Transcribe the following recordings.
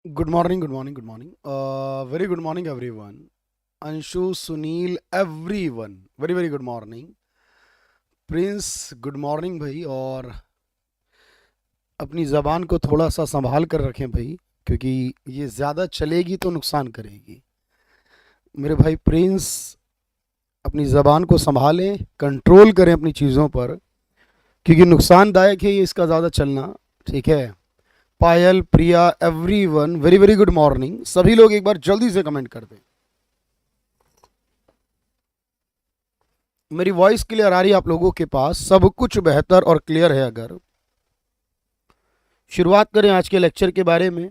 Good morning, good morning, good morning. Very good morning, everyone. Anshu, Sunil, everyone. Very, very good morning. Prince good morning भाई। और अपनी ज़बान को थोड़ा सा संभाल कर रखें भाई, क्योंकि ये ज़्यादा चलेगी तो नुकसान करेगी। मेरे भाई प्रिंस, अपनी ज़बान को संभालें, कंट्रोल करें अपनी चीज़ों पर, क्योंकि नुकसानदायक है ये इसका ज़्यादा चलना। ठीक है। Payal, Priya, everyone, very very good morning. सभी लोग एक बार जल्दी से कमेंट कर दें। मेरी वॉइस क्लियर आ रही है आप लोगों के पास? सब कुछ बेहतर और क्लियर है। अगर शुरुआत करें आज के लेक्चर के बारे में।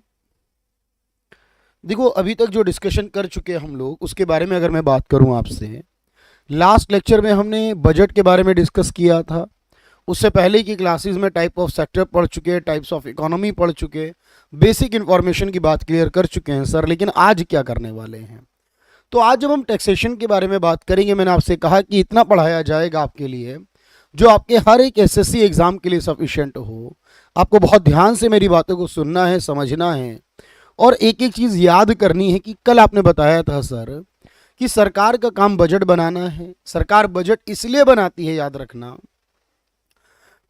देखो, अभी तक जो डिस्कशन कर चुके हैं हम लोग, उसके बारे में अगर मैं बात करूं आपसे, लास्ट लेक्चर में हमने बजट के बारे में डिस्कस किया था। उससे पहले की क्लासेस में टाइप ऑफ सेक्टर पढ़ चुके, टाइप्स ऑफ इकोनॉमी पढ़ चुके, बेसिक इंफॉर्मेशन की बात क्लियर कर चुके हैं सर। लेकिन आज क्या करने वाले हैं? तो आज जब हम टैक्सेशन के बारे में बात करेंगे, मैंने आपसे कहा कि इतना पढ़ाया जाएगा आपके लिए जो आपके हर एक एसएससी एग्जाम के लिए सफिशिएंट हो। आपको बहुत ध्यान से मेरी बातों को सुनना है, समझना है, और एक एक चीज़ याद करनी है कि कल आपने बताया था सर कि सरकार का काम बजट बनाना है। सरकार बजट इसलिए बनाती है, याद रखना,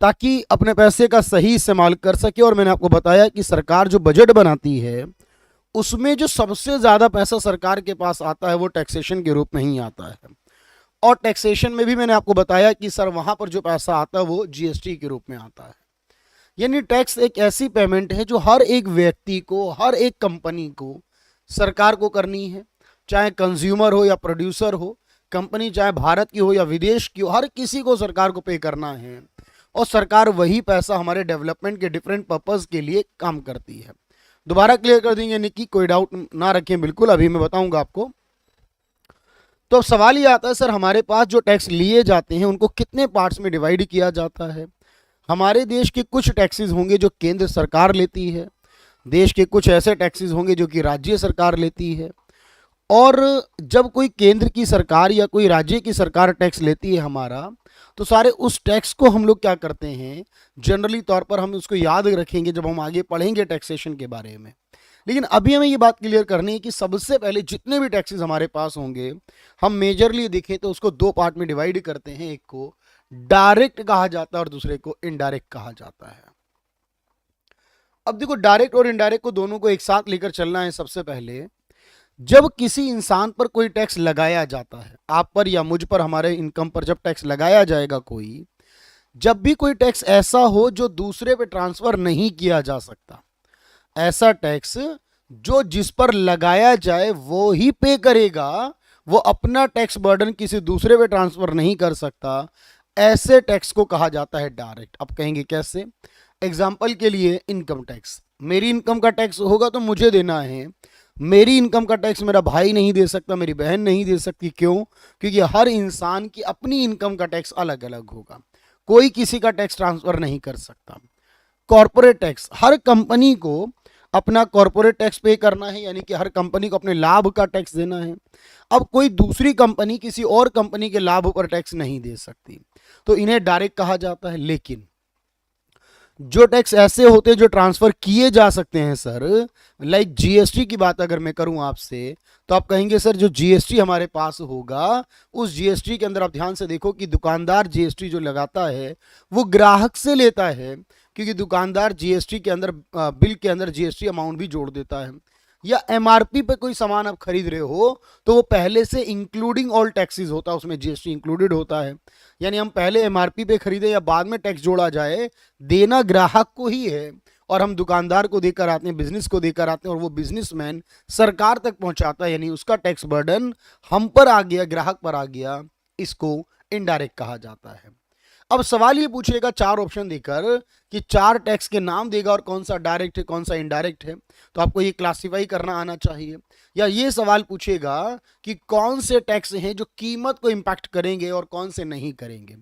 ताकि अपने पैसे का सही इस्तेमाल कर सके। और मैंने आपको बताया कि सरकार जो बजट बनाती है उसमें जो सबसे ज़्यादा पैसा सरकार के पास आता है वो टैक्सेशन के रूप में ही आता है। और टैक्सेशन में भी मैंने आपको बताया कि सर वहां पर जो पैसा आता है वो जीएसटी के रूप में आता है। यानी टैक्स एक ऐसी पेमेंट है जो हर एक व्यक्ति को, हर एक कंपनी को, सरकार को करनी है। चाहे कंज्यूमर हो या प्रोड्यूसर हो, कंपनी चाहे भारत की हो या विदेश की हो, हर किसी को सरकार को पे करना है। और सरकार वही पैसा हमारे डेवलपमेंट के डिफरेंट पर्पज़ के लिए काम करती है। दोबारा क्लियर कर देंगे निकी, कोई डाउट ना रखें, बिल्कुल अभी मैं बताऊंगा आपको। तो अब सवाल ये आता है सर, हमारे पास जो टैक्स लिए जाते हैं उनको कितने पार्ट्स में डिवाइड किया जाता है? हमारे देश के कुछ टैक्सेस होंगे जो केंद्र सरकार लेती है, देश के कुछ ऐसे टैक्सेस होंगे जो कि राज्य सरकार लेती है। और जब कोई केंद्र की सरकार या कोई राज्य की सरकार टैक्स लेती है हमारा, तो सारे उस टैक्स को हम लोग क्या करते हैं, जनरली तौर पर हम उसको याद रखेंगे जब हम आगे पढ़ेंगे टैक्सेशन के बारे में। लेकिन अभी हमें ये बात क्लियर करनी है कि सबसे पहले जितने भी टैक्सेस हमारे पास होंगे, हम मेजरली देखें तो उसको दो पार्ट में डिवाइड करते हैं। एक को डायरेक्ट कहा जाता है और दूसरे को इनडायरेक्ट कहा जाता है। अब देखो, डायरेक्ट और इनडायरेक्ट को दोनों को एक साथ लेकर चलना है। सबसे पहले, जब किसी इंसान पर कोई टैक्स लगाया जाता है, आप पर या मुझ पर, हमारे इनकम पर जब टैक्स लगाया जाएगा कोई, जब भी कोई टैक्स ऐसा हो जो दूसरे पे ट्रांसफर नहीं किया जा सकता, ऐसा टैक्स जो जिस पर लगाया जाए वो ही पे करेगा, वो अपना टैक्स बर्डन किसी दूसरे पे ट्रांसफर नहीं कर सकता, ऐसे टैक्स को कहा जाता है डायरेक्ट। अब कहेंगे कैसे? एग्जाम्पल के लिए, इनकम टैक्स, मेरी इनकम का टैक्स होगा तो मुझे देना है। मेरी इनकम का टैक्स मेरा भाई नहीं दे सकता, मेरी बहन नहीं दे सकती। क्यों? क्योंकि हर इंसान की अपनी इनकम का टैक्स अलग अलग होगा, कोई किसी का टैक्स ट्रांसफर नहीं कर सकता। कॉरपोरेट टैक्स, हर कंपनी को अपना कॉरपोरेट टैक्स पे करना है, यानी कि हर कंपनी को अपने लाभ का टैक्स देना है। अब कोई दूसरी कंपनी किसी और कंपनी के लाभ पर टैक्स नहीं दे सकती, तो इन्हें डायरेक्ट कहा जाता है। लेकिन जो टैक्स ऐसे होते हैं जो ट्रांसफर किए जा सकते हैं सर, लाइक जीएसटी की बात अगर मैं करूं आपसे, तो आप कहेंगे सर जो जीएसटी हमारे पास होगा, उस जीएसटी के अंदर आप ध्यान से देखो कि दुकानदार जीएसटी जो लगाता है वो ग्राहक से लेता है, क्योंकि दुकानदार जीएसटी के अंदर, बिल के अंदर जीएसटी अमाउंट भी जोड़ देता है। या एमआरपी पे कोई सामान आप खरीद रहे हो तो वो पहले से इंक्लूडिंग ऑल टैक्सेस होता है, उसमें जीएसटी इंक्लूडेड होता है। यानी हम पहले एमआरपी पे खरीदे या बाद में टैक्स जोड़ा जाए, देना ग्राहक को ही है, और हम दुकानदार को देकर आते हैं, बिजनेस को देकर आते हैं, और वो बिजनेसमैन सरकार तक पहुंचाता है, यानी उसका टैक्स बर्डन हम पर आ गया, ग्राहक पर आ गया। इसको इनडायरेक्ट कहा जाता है। अब सवाल ये पूछेगा चार ऑप्शन देकर कि चार टैक्स के नाम देगा और कौन सा डायरेक्ट है कौन सा इनडायरेक्ट है, तो आपको ये क्लासिफाई करना आना चाहिए। या ये सवाल पूछेगा कि कौन से टैक्स हैं जो कीमत को इंपैक्ट करेंगे और कौन से नहीं करेंगे।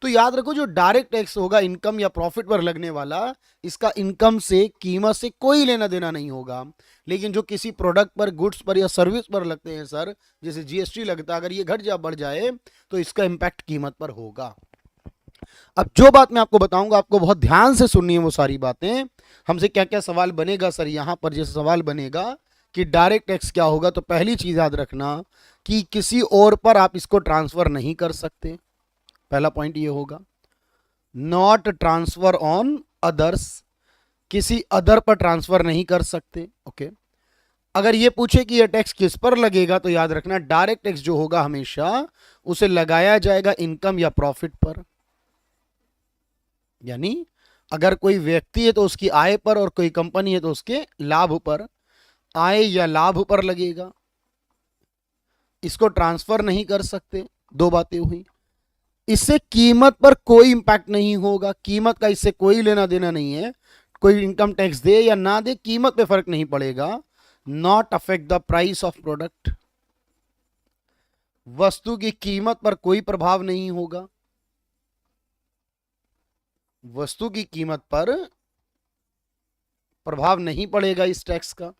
तो याद रखो, जो डायरेक्ट टैक्स होगा इनकम या प्रॉफिट पर लगने वाला, इसका इनकम से, कीमत से कोई लेना देना नहीं होगा। लेकिन जो किसी प्रोडक्ट पर, गुड्स पर या सर्विस पर लगते हैं सर, जैसे जीएसटी लगता है, अगर ये घट जा बढ़ जाए तो इसका इंपैक्ट कीमत पर होगा। अब जो बात मैं आपको बताऊंगा आपको बहुत ध्यान से सुननी है वो सारी बातें। हमसे क्या क्या सवाल बनेगा सर, यहां पर जैसे सवाल बनेगा कि डायरेक्ट टैक्स क्या होगा, तो पहली चीज याद रखना कि किसी और पर आप इसको ट्रांसफर नहीं कर सकते। पहला पॉइंट ये होगा, नॉट ट्रांसफर ऑन अदर्स, किसी अदर पर ट्रांसफर नहीं कर सकते। ओके, अगर ये पूछे कि ये टैक्स किस पर लगेगा, तो याद रखना डायरेक्ट टैक्स जो होगा हमेशा उसे लगाया जाएगा इनकम या प्रॉफिट पर। यानी अगर कोई व्यक्ति है तो उसकी आय पर, और कोई कंपनी है तो उसके लाभ पर, आय या लाभ पर लगेगा। इसको ट्रांसफर नहीं कर सकते। दो बातें हुई। इससे कीमत पर कोई इंपैक्ट नहीं होगा, कीमत का इससे कोई लेना देना नहीं है। कोई इनकम टैक्स दे या ना दे, कीमत पे फर्क नहीं पड़ेगा। Not affect the price of product, वस्तु की कीमत पर कोई प्रभाव नहीं होगा। वस्तु की कीमत पर प्रभाव नहीं पड़ेगा इस टैक्स का।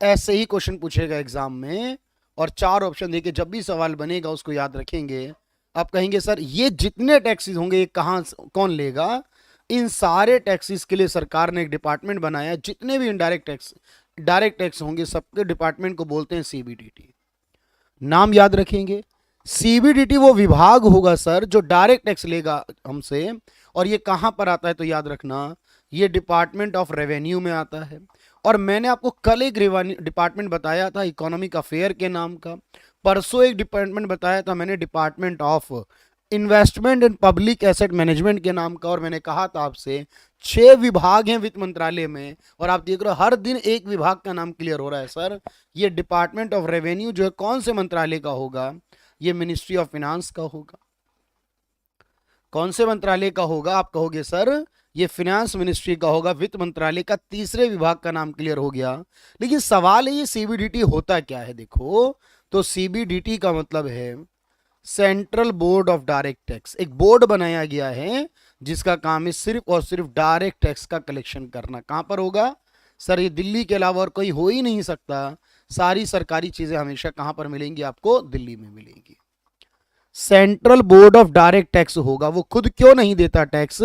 ऐसे ही क्वेश्चन पूछेगा एग्जाम में, और चार ऑप्शन देके जब भी सवाल बनेगा उसको याद रखेंगे। आप कहेंगे सर ये जितने टैक्सेस होंगे ये कहां कौन लेगा? इन सारे टैक्सेस के लिए सरकार ने एक डिपार्टमेंट बनाया। जितने भी इनडायरेक्ट टैक्स, डायरेक्ट टैक्स होंगे, सबके डिपार्टमेंट को बोलते हैं सीबीडीटी। नाम याद रखेंगे। सीबीडीटी वो विभाग होगा सर जो डायरेक्ट टैक्स लेगा हमसे, और ये कहां पर आता है तो याद रखना ये डिपार्टमेंट ऑफ रेवेन्यू में आता है। और मैंने आपको कल एक डिपार्टमेंट बताया था इकोनॉमिक अफेयर के नाम का, परसों एक डिपार्टमेंट बताया था मैंने department of investment and public asset management के नाम का। और मैंने कहा था आपसे 6 विभाग हैं वित्त मंत्रालय में, और आप देख रहे हो हर दिन एक विभाग का नाम क्लियर हो रहा है सर। ये डिपार्टमेंट ऑफ रेवेन्यू जो है कौन से मंत्रालय का होगा? ये मिनिस्ट्री ऑफ फाइनेंस का होगा। कौन से मंत्रालय का होगा? आप कहोगे सर ये फाइनेंस मिनिस्ट्री का होगा। वित्त मंत्रालय का तीसरे विभाग का नाम क्लियर हो गया। लेकिन सवाल है ये सीबीडीटी होता क्या है? देखो, तो सीबीडीटी का मतलब है central board of direct tax. एक बोर्ड बनाया गया है जिसका काम है सिर्फ और सिर्फ डायरेक्ट टैक्स का कलेक्शन करना। कहां पर होगा सर? ये दिल्ली के अलावा और कोई हो ही नहीं सकता। सारी सरकारी चीजें हमेशा कहां पर मिलेंगी? आपको दिल्ली में मिलेंगी। Central board of direct tax होगा। वो खुद क्यों नहीं देता टैक्स?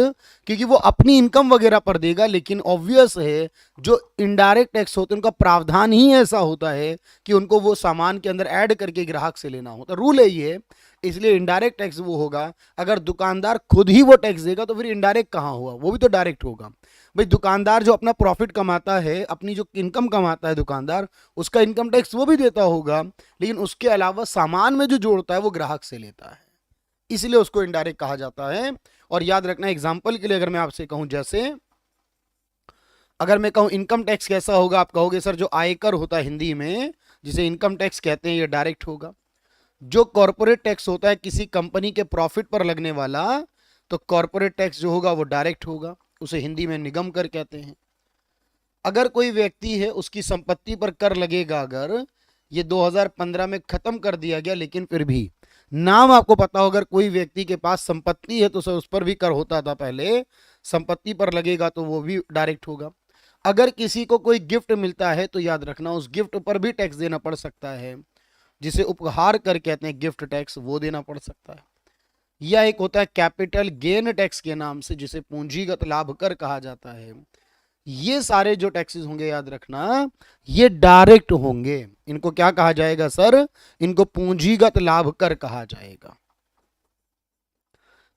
क्योंकि वो अपनी इनकम वगैरह पर देगा, लेकिन ऑब्वियस है जो इनडायरेक्ट टैक्स होते हैं उनका प्रावधान ही ऐसा होता है कि उनको वो सामान के अंदर ऐड करके ग्राहक से लेना होता है। रूल है ये। इसलिए इनडायरेक्ट टैक्स वो होगा। अगर दुकानदार खुद ही वो टैक्स देगा तो फिर इनडायरेक्ट कहां हुआ? वो भी तो डायरेक्ट होगा। भाई दुकानदार जो अपना प्रॉफिट कमाता है, अपनी जो इनकम कमाता है दुकानदार, उसका इनकम टैक्स वो भी देता होगा, लेकिन उसके अलावा सामान में जो जोड़ता है वो ग्राहक से लेता है, इसलिए उसको इनडायरेक्ट कहा जाता है। और याद रखना एग्जांपल के लिए अगर मैं आपसे कहूं, जैसे अगर मैं कहूं इनकम टैक्स कैसा होगा, आप कहोगे सर जो आयकर होता है हिंदी में जिसे इनकम टैक्स कहते हैं ये डायरेक्ट होगा। जो कॉर्पोरेट टैक्स होता है किसी कंपनी के प्रॉफिट पर लगने वाला, तो कॉर्पोरेट टैक्स जो होगा वो डायरेक्ट होगा, उसे हिंदी में निगम कर कहते हैं। अगर कोई व्यक्ति है उसकी संपत्ति पर कर लगेगा, अगर ये 2015 में खत्म कर दिया गया लेकिन फिर भी नाम आपको पता हो, अगर कोई व्यक्ति के पास संपत्ति है तो सर उस पर भी कर होता था पहले, संपत्ति पर लगेगा तो वो भी डायरेक्ट होगा। अगर किसी को कोई गिफ्ट मिलता है तो याद रखना उस गिफ्ट पर भी टैक्स देना पड़ सकता है, जिसे उपहार कर कहते हैं गिफ्ट टैक्स, वो देना पड़ सकता है। या एक होता है कैपिटल गेन टैक्स के नाम से, जिसे पूंजीगत लाभ कर कहा जाता है। ये सारे जो टैक्सेस होंगे याद रखना ये डायरेक्ट होंगे। इनको क्या कहा जाएगा सर? इनको पूंजीगत लाभ कर कहा जाएगा।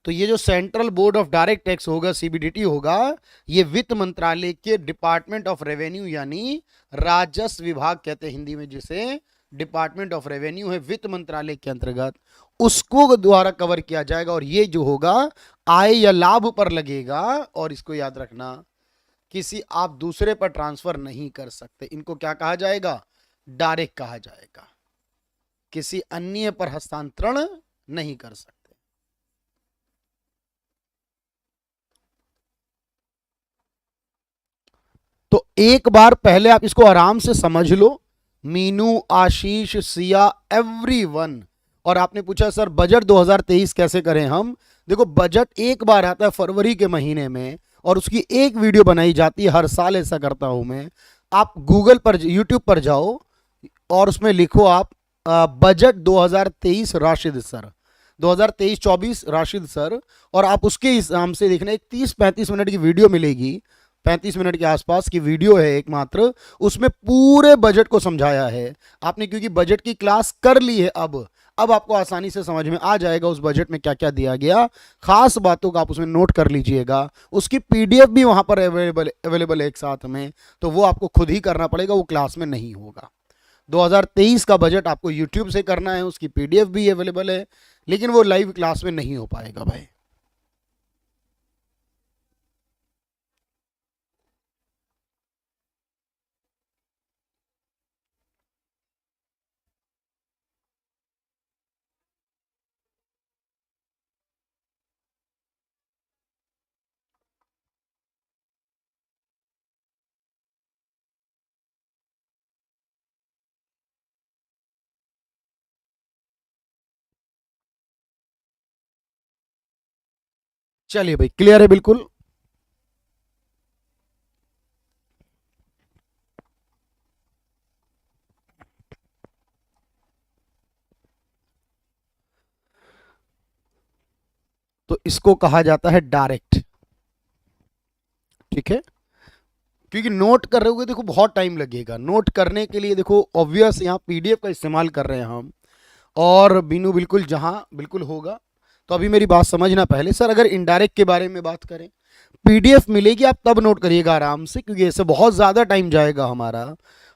तो ये जो central board of direct tax होगा, सीबीडीटी होगा, ये वित्त मंत्रालय के डिपार्टमेंट ऑफ रेवेन्यू यानी राजस्व विभाग कहते हैं हिंदी में, जिसे डिपार्टमेंट ऑफ रेवेन्यू है वित्त मंत्रालय के अंतर्गत, उसको द्वारा कवर किया जाएगा। और ये जो होगा आय या लाभ पर लगेगा। और इसको याद रखना किसी आप दूसरे पर ट्रांसफर नहीं कर सकते। इनको क्या कहा जाएगा? डायरेक्ट कहा जाएगा। किसी अन्य पर हस्तांतरण नहीं कर सकते। तो एक बार पहले आप इसको आराम से समझ लो। मीनू, आशीष, सिया, एवरीवन। और आपने पूछा सर बजट 2023 कैसे करें हम? देखो बजट एक बार आता है फरवरी के महीने में, और उसकी एक वीडियो बनाई जाती है। हर साल ऐसा करता हूं मैं। आप गूगल पर, यूट्यूब पर जाओ और उसमें लिखो आप budget 2023 Rashid sir, 2023-24 Rashid sir, और आप उसके हिसाब से देखना एक 30-35 मिनट की वीडियो मिलेगी, 35 मिनट के आसपास की वीडियो है एकमात्र, उसमें पूरे बजट को समझाया है आपने, क्योंकि बजट की क्लास कर ली है। अब आपको आसानी से समझ में आ जाएगा उस बजट में क्या क्या दिया गया, खास बातों का आप उसमें नोट कर लीजिएगा। उसकी पीडीएफ भी वहां पर अवेलेबल है एक साथ में, तो वो आपको खुद ही करना पड़ेगा, वो क्लास में नहीं होगा। 2023 का बजट आपको यूट्यूब से करना है, उसकी पीडीएफ भी अवेलेबल है, लेकिन वो लाइव क्लास में नहीं हो पाएगा भाई। चलिए भाई, क्लियर है बिल्कुल। तो इसको कहा जाता है डायरेक्ट, ठीक है। क्योंकि नोट कर रहे होगे, देखो बहुत टाइम लगेगा नोट करने के लिए। देखो ऑब्वियस यहाँ पीडीएफ का इस्तेमाल कर रहे हैं हम, और बीनू बिल्कुल जहां बिल्कुल होगा। तो अभी मेरी बात समझना पहले सर, अगर इनडायरेक्ट के बारे में बात करें, पीडीएफ मिलेगी, आप तब नोट करिएगा आराम से, क्योंकि ऐसे बहुत ज़्यादा टाइम जाएगा हमारा।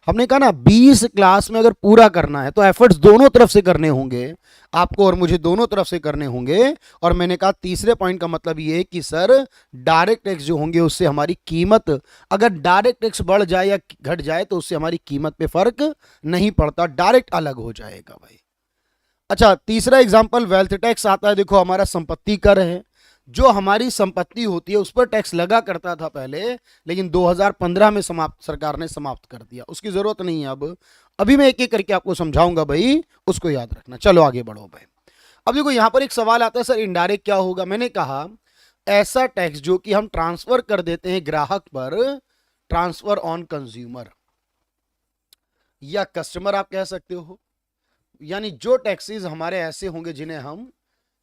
हमने कहा ना 20 क्लास में अगर पूरा करना है तो एफर्ट्स दोनों तरफ से करने होंगे, आपको और मुझे दोनों तरफ से करने होंगे। और मैंने कहा तीसरे पॉइंट का मतलब ये है कि सर डायरेक्ट टैक्स जो होंगे उससे हमारी कीमत, अगर डायरेक्ट टैक्स बढ़ जाए या घट जाए तो उससे हमारी कीमत पे फर्क नहीं पड़ता, डायरेक्ट अलग हो जाएगा भाई। अच्छा, तीसरा एग्जांपल वेल्थ टैक्स आता है। देखो हमारा संपत्ति कर है, जो हमारी संपत्ति होती है उस पर टैक्स लगा करता था पहले, लेकिन 2015 में सरकार ने समाप्त कर दिया, उसकी जरूरत नहीं है अब। अभी मैं एक एक करके आपको समझाऊंगा भाई, उसको याद रखना। चलो आगे बढ़ो भाई। अब देखो यहां पर एक सवाल आता है, सर इनडायरेक्ट क्या होगा। मैंने कहा ऐसा टैक्स जो कि हम ट्रांसफर कर देते हैं ग्राहक पर, ट्रांसफर ऑन कंज्यूमर या कस्टमर आप कह सकते हो, यानी जो टैक्सेस हमारे ऐसे होंगे जिन्हें हम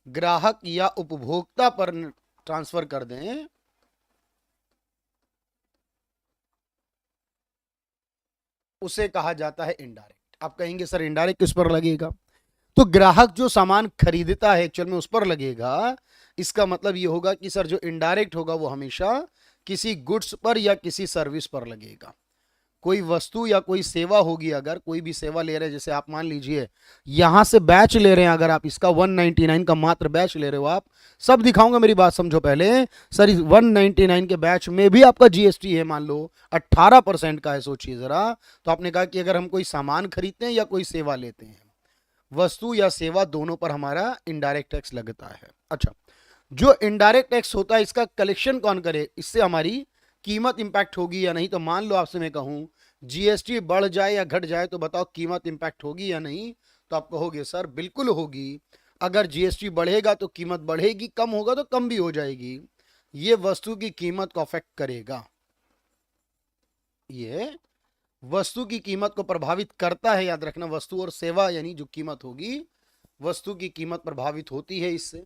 ग्राहक या उपभोक्ता पर ट्रांसफर कर दें, उसे कहा जाता है इनडायरेक्ट। आप कहेंगे सर इनडायरेक्ट किस पर लगेगा, तो ग्राहक जो सामान खरीदता है एक्चुअल में उस पर लगेगा। इसका मतलब ये होगा कि सर जो इनडायरेक्ट होगा वो हमेशा किसी गुड्स पर या किसी सर्विस पर लगेगा। कोई वस्तु या कोई सेवा होगी, अगर कोई भी सेवा ले रहे हैं, जैसे आप मान लीजिए यहां से बैच ले रहे हैं, अगर आप इसका 199 का मात्र बैच ले रहे हो, आप सब दिखाऊंगा, मेरी बात समझो पहले। सर इस 199 के बैच में भी आपका जीएसटी है, मान लो 18% का है, सोचिए जरा। तो आपने कहा कि अगर हम कोई सामान खरीदते हैं या कोई सेवा लेते हैं, वस्तु या सेवा दोनों पर हमारा इनडायरेक्ट टैक्स लगता है। अच्छा, जो इनडायरेक्ट टैक्स होता है इसका कलेक्शन कौन करे, इससे हमारी कीमत इंपैक्ट होगी या नहीं। तो मान लो आपसे मैं कहूं जीएसटी बढ़ जाए या घट जाए, तो बताओ कीमत इंपैक्ट होगी या नहीं। तो आप कहोगे सर बिल्कुल होगी। अगर जीएसटी बढ़ेगा तो कीमत बढ़ेगी, कम होगा तो कम भी हो जाएगी। ये वस्तु की कीमत को अफेक्ट करेगा, ये वस्तु की कीमत को प्रभावित करता है। याद रखना, वस्तु और सेवा यानी जो कीमत होगी, वस्तु की कीमत प्रभावित होती है इससे।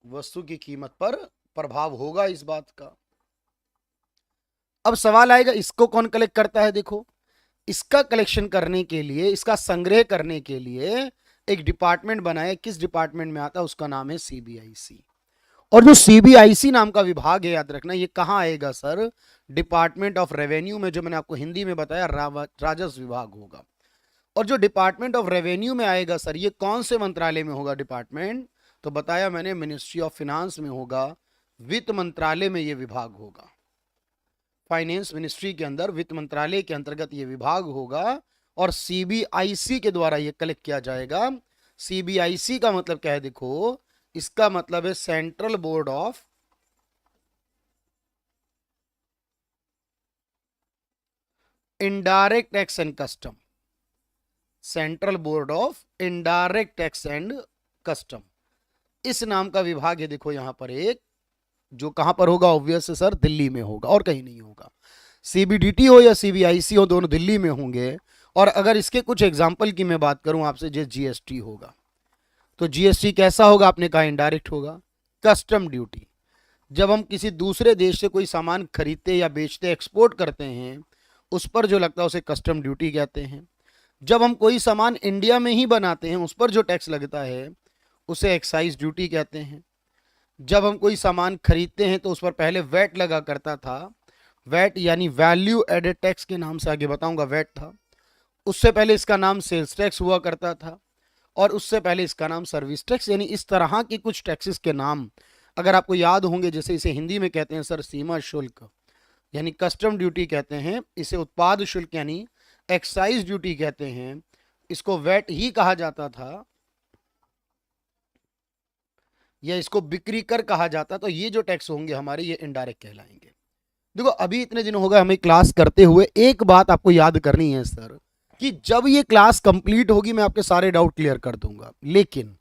वस्तु की कीमत पर प्रभाव होगा इस बात का। अब सवाल आएगा इसको कौन कलेक्ट करता है। देखो इसका कलेक्शन करने के लिए, इसका संग्रह करने के लिए एक डिपार्टमेंट बनाया। किस डिपार्टमेंट में आता है, उसका नाम है सीबीआईसी। और जो सीबीआईसी नाम का विभाग है, याद रखना ये कहां आएगा सर, डिपार्टमेंट ऑफ रेवेन्यू में। जो मैंने आपको हिंदी में बताया राजस्व विभाग होगा। और जो डिपार्टमेंट ऑफ रेवेन्यू में आएगा सर, ये कौन से मंत्रालय में होगा डिपार्टमेंट, तो बताया मैंने मिनिस्ट्री ऑफ फिनांस में होगा, वित्त मंत्रालय में ये विभाग होगा। फाइनेंस मिनिस्ट्री के अंदर वित्त मंत्रालय के अंतर्गत ये विभाग होगा, और सीबीआईसी के द्वारा ये कलेक्ट किया जाएगा। सीबीआईसी का मतलब क्या है, देखो इसका मतलब है central board of indirect tax and custom, central board of indirect tax and custom, इस नाम का विभाग है। देखो यहां पर एक, जो कहां पर होगा, ऑब्वियस है सर दिल्ली में होगा और कहीं नहीं होगा। सीबीडीटी हो या सीबीआईसी हो, दोनों दिल्ली में होंगे। और अगर इसके कुछ एग्जाम्पल की मैं बात करूं आपसे, जैसे जीएसटी होगा, तो जीएसटी कैसा होगा? आपने कहा इनडायरेक्ट होगा। कस्टम ड्यूटी, जब हम किसी दूसरे देश से कोई सामान खरीदते या बेचते, एक्सपोर्ट करते हैं, उस पर जो लगता है उसे कस्टम ड्यूटी कहते हैं। जब हम कोई सामान इंडिया में ही बनाते हैं, उस पर जो टैक्स लगता है उसे एक्साइज ड्यूटी कहते हैं। जब हम कोई सामान खरीदते हैं तो उस पर पहले वैट लगा करता था, वैट यानी वैल्यू एडेड टैक्स के नाम से आगे बताऊंगा वैट था। उससे पहले इसका नाम सेल्स टैक्स हुआ करता था, और उससे पहले इसका नाम सर्विस टैक्स, यानी इस तरह की कुछ टैक्सेस के नाम अगर आपको याद होंगे, जैसे इसे हिंदी में कहते हैं सर सीमा शुल्क यानी कस्टम ड्यूटी कहते हैं, इसे उत्पाद शुल्क यानी एक्साइज ड्यूटी कहते हैं, इसको वैट ही कहा जाता था, या इसको बिक्री कर कहा जाता। तो ये जो टैक्स होंगे हमारे, ये इनडायरेक्ट कहलाएंगे। देखो अभी इतने दिन हो गए हमें क्लास करते हुए, एक बात आपको याद करनी है सर, कि जब ये क्लास कंप्लीट होगी मैं आपके सारे डाउट क्लियर कर दूंगा, लेकिन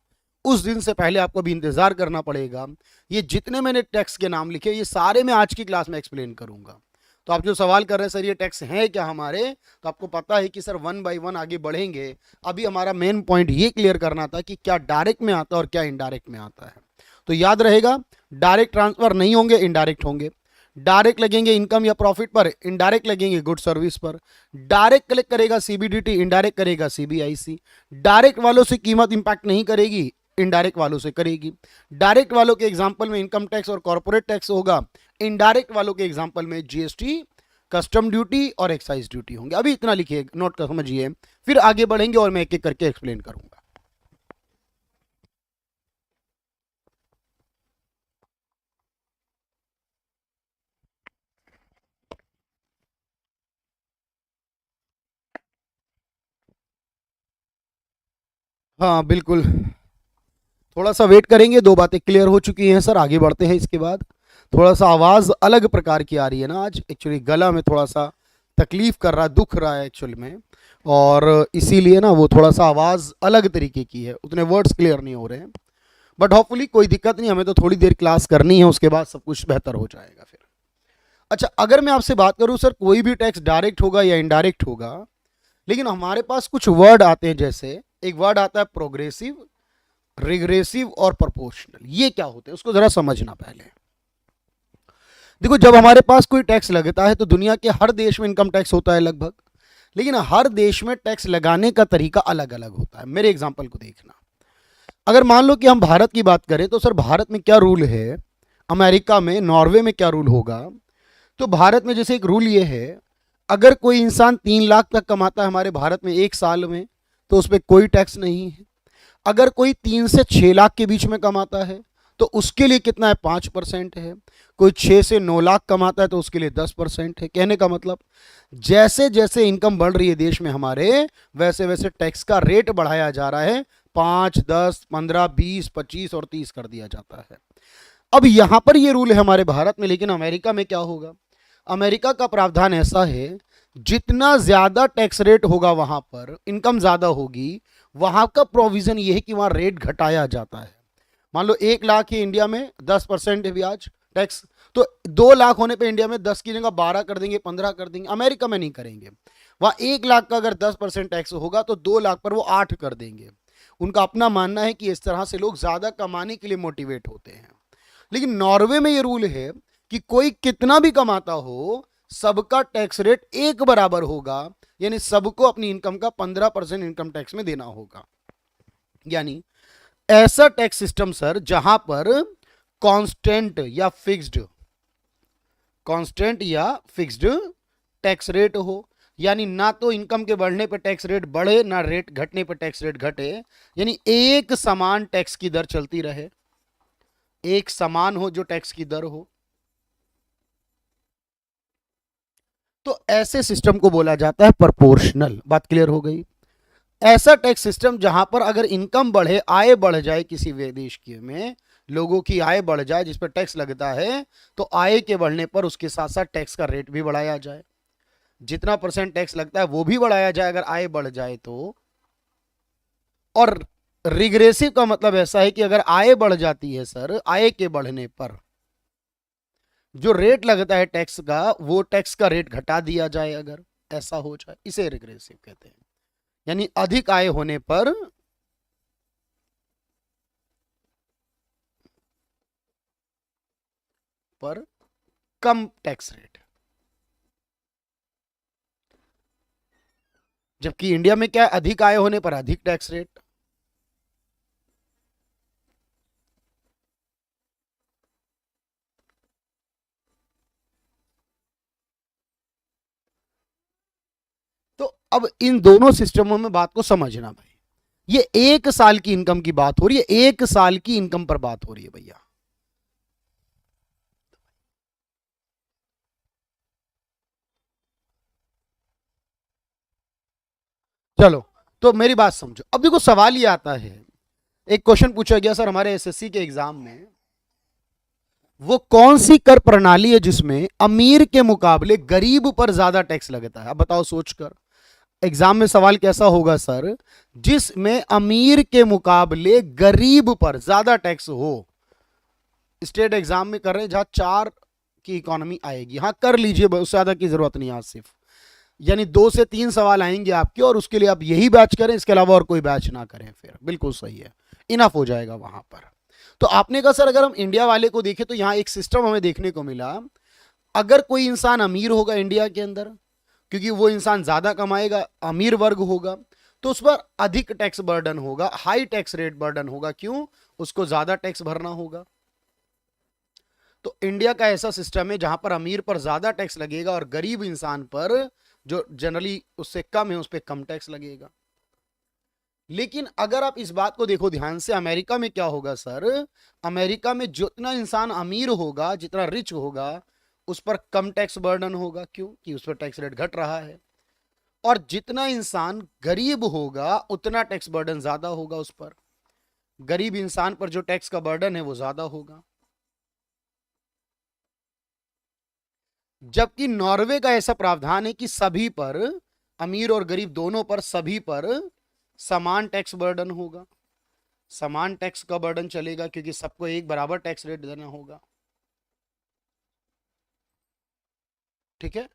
उस दिन से पहले आपको भी इंतजार करना पड़ेगा। ये जितने मैंने टैक्स के नाम लिखे, ये सारे मैं आज की क्लास में एक्सप्लेन करूंगा। तो आप जो सवाल कर रहे हैं सर ये टैक्स है क्या हमारे, तो आपको पता है कि सर वन बाय वन आगे बढ़ेंगे। अभी हमारा मेन पॉइंट ये क्लियर करना था कि क्या डायरेक्ट में आता है और क्या इनडायरेक्ट में आता है। तो याद रहेगा, डायरेक्ट ट्रांसफर नहीं होंगे, इनडायरेक्ट होंगे। डायरेक्ट लगेंगे इनकम या प्रॉफिट पर, इनडायरेक्ट लगेंगे गुड सर्विस पर। डायरेक्ट कलेक्ट करेगा सीबीडीटी, इनडायरेक्ट करेगा सीबीआईसी। डायरेक्ट वालों से कीमत इंपैक्ट नहीं करेगी, इनडायरेक्ट वालों से करेगी। डायरेक्ट वालों के एग्जांपल में इनकम टैक्स और कॉर्पोरेट टैक्स होगा, इनडायरेक्ट वालों के एग्जांपल में जीएसटी, कस्टम ड्यूटी और एक्साइज ड्यूटी होंगे। अभी इतना लिखिए, नोट कर समझिए, फिर आगे बढ़ेंगे और मैं एक एक करके एक्सप्लेन करूंगा। हाँ बिल्कुल, थोड़ा सा वेट करेंगे, दो बातें क्लियर हो चुकी हैं सर, आगे बढ़ते हैं। इसके बाद थोड़ा सा आवाज़ अलग प्रकार की आ रही है ना आज, एक्चुअली गला में थोड़ा सा तकलीफ कर रहा है, दुख रहा है एक्चुअल में, और इसीलिए ना वो थोड़ा सा आवाज़ अलग तरीके की है, उतने वर्ड्स क्लियर नहीं हो रहे हैं। बट होपफुली कोई दिक्कत नहीं, हमें तो थोड़ी देर क्लास करनी है, उसके बाद सब कुछ बेहतर हो जाएगा फिर। अच्छा, अगर मैं आपसे बात करूं सर, कोई भी टैक्स डायरेक्ट होगा या इनडायरेक्ट होगा, लेकिन हमारे पास कुछ वर्ड आते हैं, जैसे एक वर्ड आता है प्रोग्रेसिव, रिग्रेसिव और प्रोपोर्शनल। ये क्या होते हैं उसको जरा समझना पहले। देखो जब हमारे पास कोई टैक्स लगता है तो दुनिया के हर देश में इनकम टैक्स होता है लगभग, लेकिन हर देश में टैक्स लगाने का तरीका अलग अलग होता है। मेरे एग्जांपल को देखना, अगर मान लो कि हम भारत की बात करें तो सर भारत में क्या रूल है, अमेरिका में, नॉर्वे में क्या रूल होगा। तो भारत में जैसे एक रूल ये है, अगर कोई इंसान 3 लाख तक कमाता है हमारे भारत में एक साल में, तो उस पर कोई टैक्स नहीं है। अगर कोई 3 से 6 लाख के बीच में कमाता है तो उसके लिए कितना है, 5% है। कोई 6 से 9 लाख कमाता है तो उसके लिए 10% है। कहने का मतलब, जैसे जैसे इनकम बढ़ रही है देश में हमारे, वैसे वैसे टैक्स का रेट बढ़ाया जा रहा है, 5, 10, 15, 20, 25 और 30 कर दिया जाता है। अब यहां पर ये रूल है हमारे भारत में, लेकिन अमेरिका में क्या होगा, अमेरिका का प्रावधान ऐसा है, जितना ज्यादा टैक्स रेट होगा वहां पर इनकम ज्यादा होगी, वहां का प्रोविजन ये है कि वहां रेट घटाया जाता है। मान लो 1 लाख है इंडिया में, 10% है ब्याज टैक्स, तो 2 लाख होने पे इंडिया में 10 की जगह 12 कर देंगे, 15 कर देंगे। अमेरिका में नहीं करेंगे, वहां 1 लाख का अगर 10% टैक्स होगा तो 2 लाख पर वो 8 कर देंगे। उनका अपना मानना है कि इस तरह से लोग ज्यादा कमाने के लिए मोटिवेट होते हैं। लेकिन नॉर्वे में ये रूल है कि कोई कितना भी कमाता हो, सबका टैक्स रेट एक बराबर होगा, यानी सबको अपनी इनकम का 15% इनकम टैक्स में देना होगा। यानी ऐसा टैक्स सिस्टम सर जहां पर कांस्टेंट या फिक्स्ड टैक्स रेट हो, यानी ना तो इनकम के बढ़ने पर टैक्स रेट बढ़े, ना रेट घटने पर टैक्स रेट घटे, यानी एक समान टैक्स की दर चलती रहे, एक समान हो जो टैक्स की दर हो। तो ऐसे सिस्टम को बोला जाता है प्रोपोर्शनल। बात क्लियर हो गई। ऐसा टैक्स सिस्टम जहां पर अगर इनकम बढ़े, आय बढ़ जाए, किसी देश के में लोगों की आय बढ़ जाए जिस पर टैक्स लगता है, तो आय के बढ़ने पर उसके साथ साथ टैक्स का रेट भी बढ़ाया जाए, जितना % टैक्स लगता है वो भी बढ़ाया जाए अगर आय बढ़ जाए तो। और रिग्रेसिव का मतलब ऐसा है कि अगर आय बढ़ जाती है सर, आय के बढ़ने पर जो रेट लगता है टैक्स का, वो टैक्स का रेट घटा दिया जाए अगर। ऐसा हो जाए, इसे रिग्रेसिव कहते हैं। यानी अधिक आय होने पर कम टैक्स रेट, जबकि इंडिया में क्या है, अधिक आय होने पर अधिक टैक्स रेट। तो अब इन दोनों सिस्टमों में बात को समझना भाई, ये 1 साल की इनकम की बात हो रही है, 1 साल की इनकम पर बात हो रही है भैया। चलो, तो मेरी बात समझो। अब देखो सवाल ये आता है, एक क्वेश्चन पूछा गया सर हमारे एसएससी के एग्जाम में, वो कौन सी कर प्रणाली है जिसमें अमीर के मुकाबले गरीब पर ज्यादा टैक्स लगता है? अब बताओ सोचकर, एग्जाम में सवाल कैसा होगा सर, जिसमें अमीर के मुकाबले गरीब पर ज्यादा टैक्स हो। स्टेट एग्जाम में कर रहे हैं जहां 4 की इकोनॉमी आएगी, हाँ कर लीजिए, उससे ज्यादा की जरूरत नहीं आज सिर्फ, यानी 2 से 3 सवाल आएंगे आपके, और उसके लिए आप यही बैच करें, इसके अलावा और कोई बैच ना करें, फिर बिल्कुल सही है, इनफ हो जाएगा वहां पर। तो आपने कहा सर अगर हम इंडिया वाले को देखें तो यहां एक सिस्टम हमें देखने को मिला, अगर कोई इंसान अमीर होगा इंडिया के अंदर, क्योंकि वो इंसान ज्यादा कमाएगा, अमीर वर्ग होगा, तो उस पर अधिक टैक्स बर्डन होगा, हाई टैक्स रेट बर्डन होगा। क्यों? उसको ज्यादा टैक्स भरना होगा। तो इंडिया का ऐसा सिस्टम है जहां पर अमीर पर ज्यादा टैक्स लगेगा और गरीब इंसान पर, जो जनरली उससे कम है, उस पर कम टैक्स लगेगा। लेकिन अगर आप इस बात को देखो ध्यान से, अमेरिका में क्या होगा सर, अमेरिका में जितना इंसान अमीर होगा, जितना रिच होगा, उस पर कम टैक्स बर्डन होगा। क्यों? कि उस पर टैक्स रेट घट रहा है। और जितना इंसान गरीब होगा उतना टैक्स बर्डन ज्यादा होगा उस पर, गरीब इंसान पर जो टैक्स का बर्डन है वो ज्यादा होगा। जबकि नॉर्वे का ऐसा प्रावधान है कि सभी पर, अमीर और गरीब दोनों पर, सभी पर समान टैक्स बर्डन होगा, समान टैक्स का बर्डन चलेगा, क्योंकि सबको एक बराबर टैक्स रेट देना होगा। ठीक है,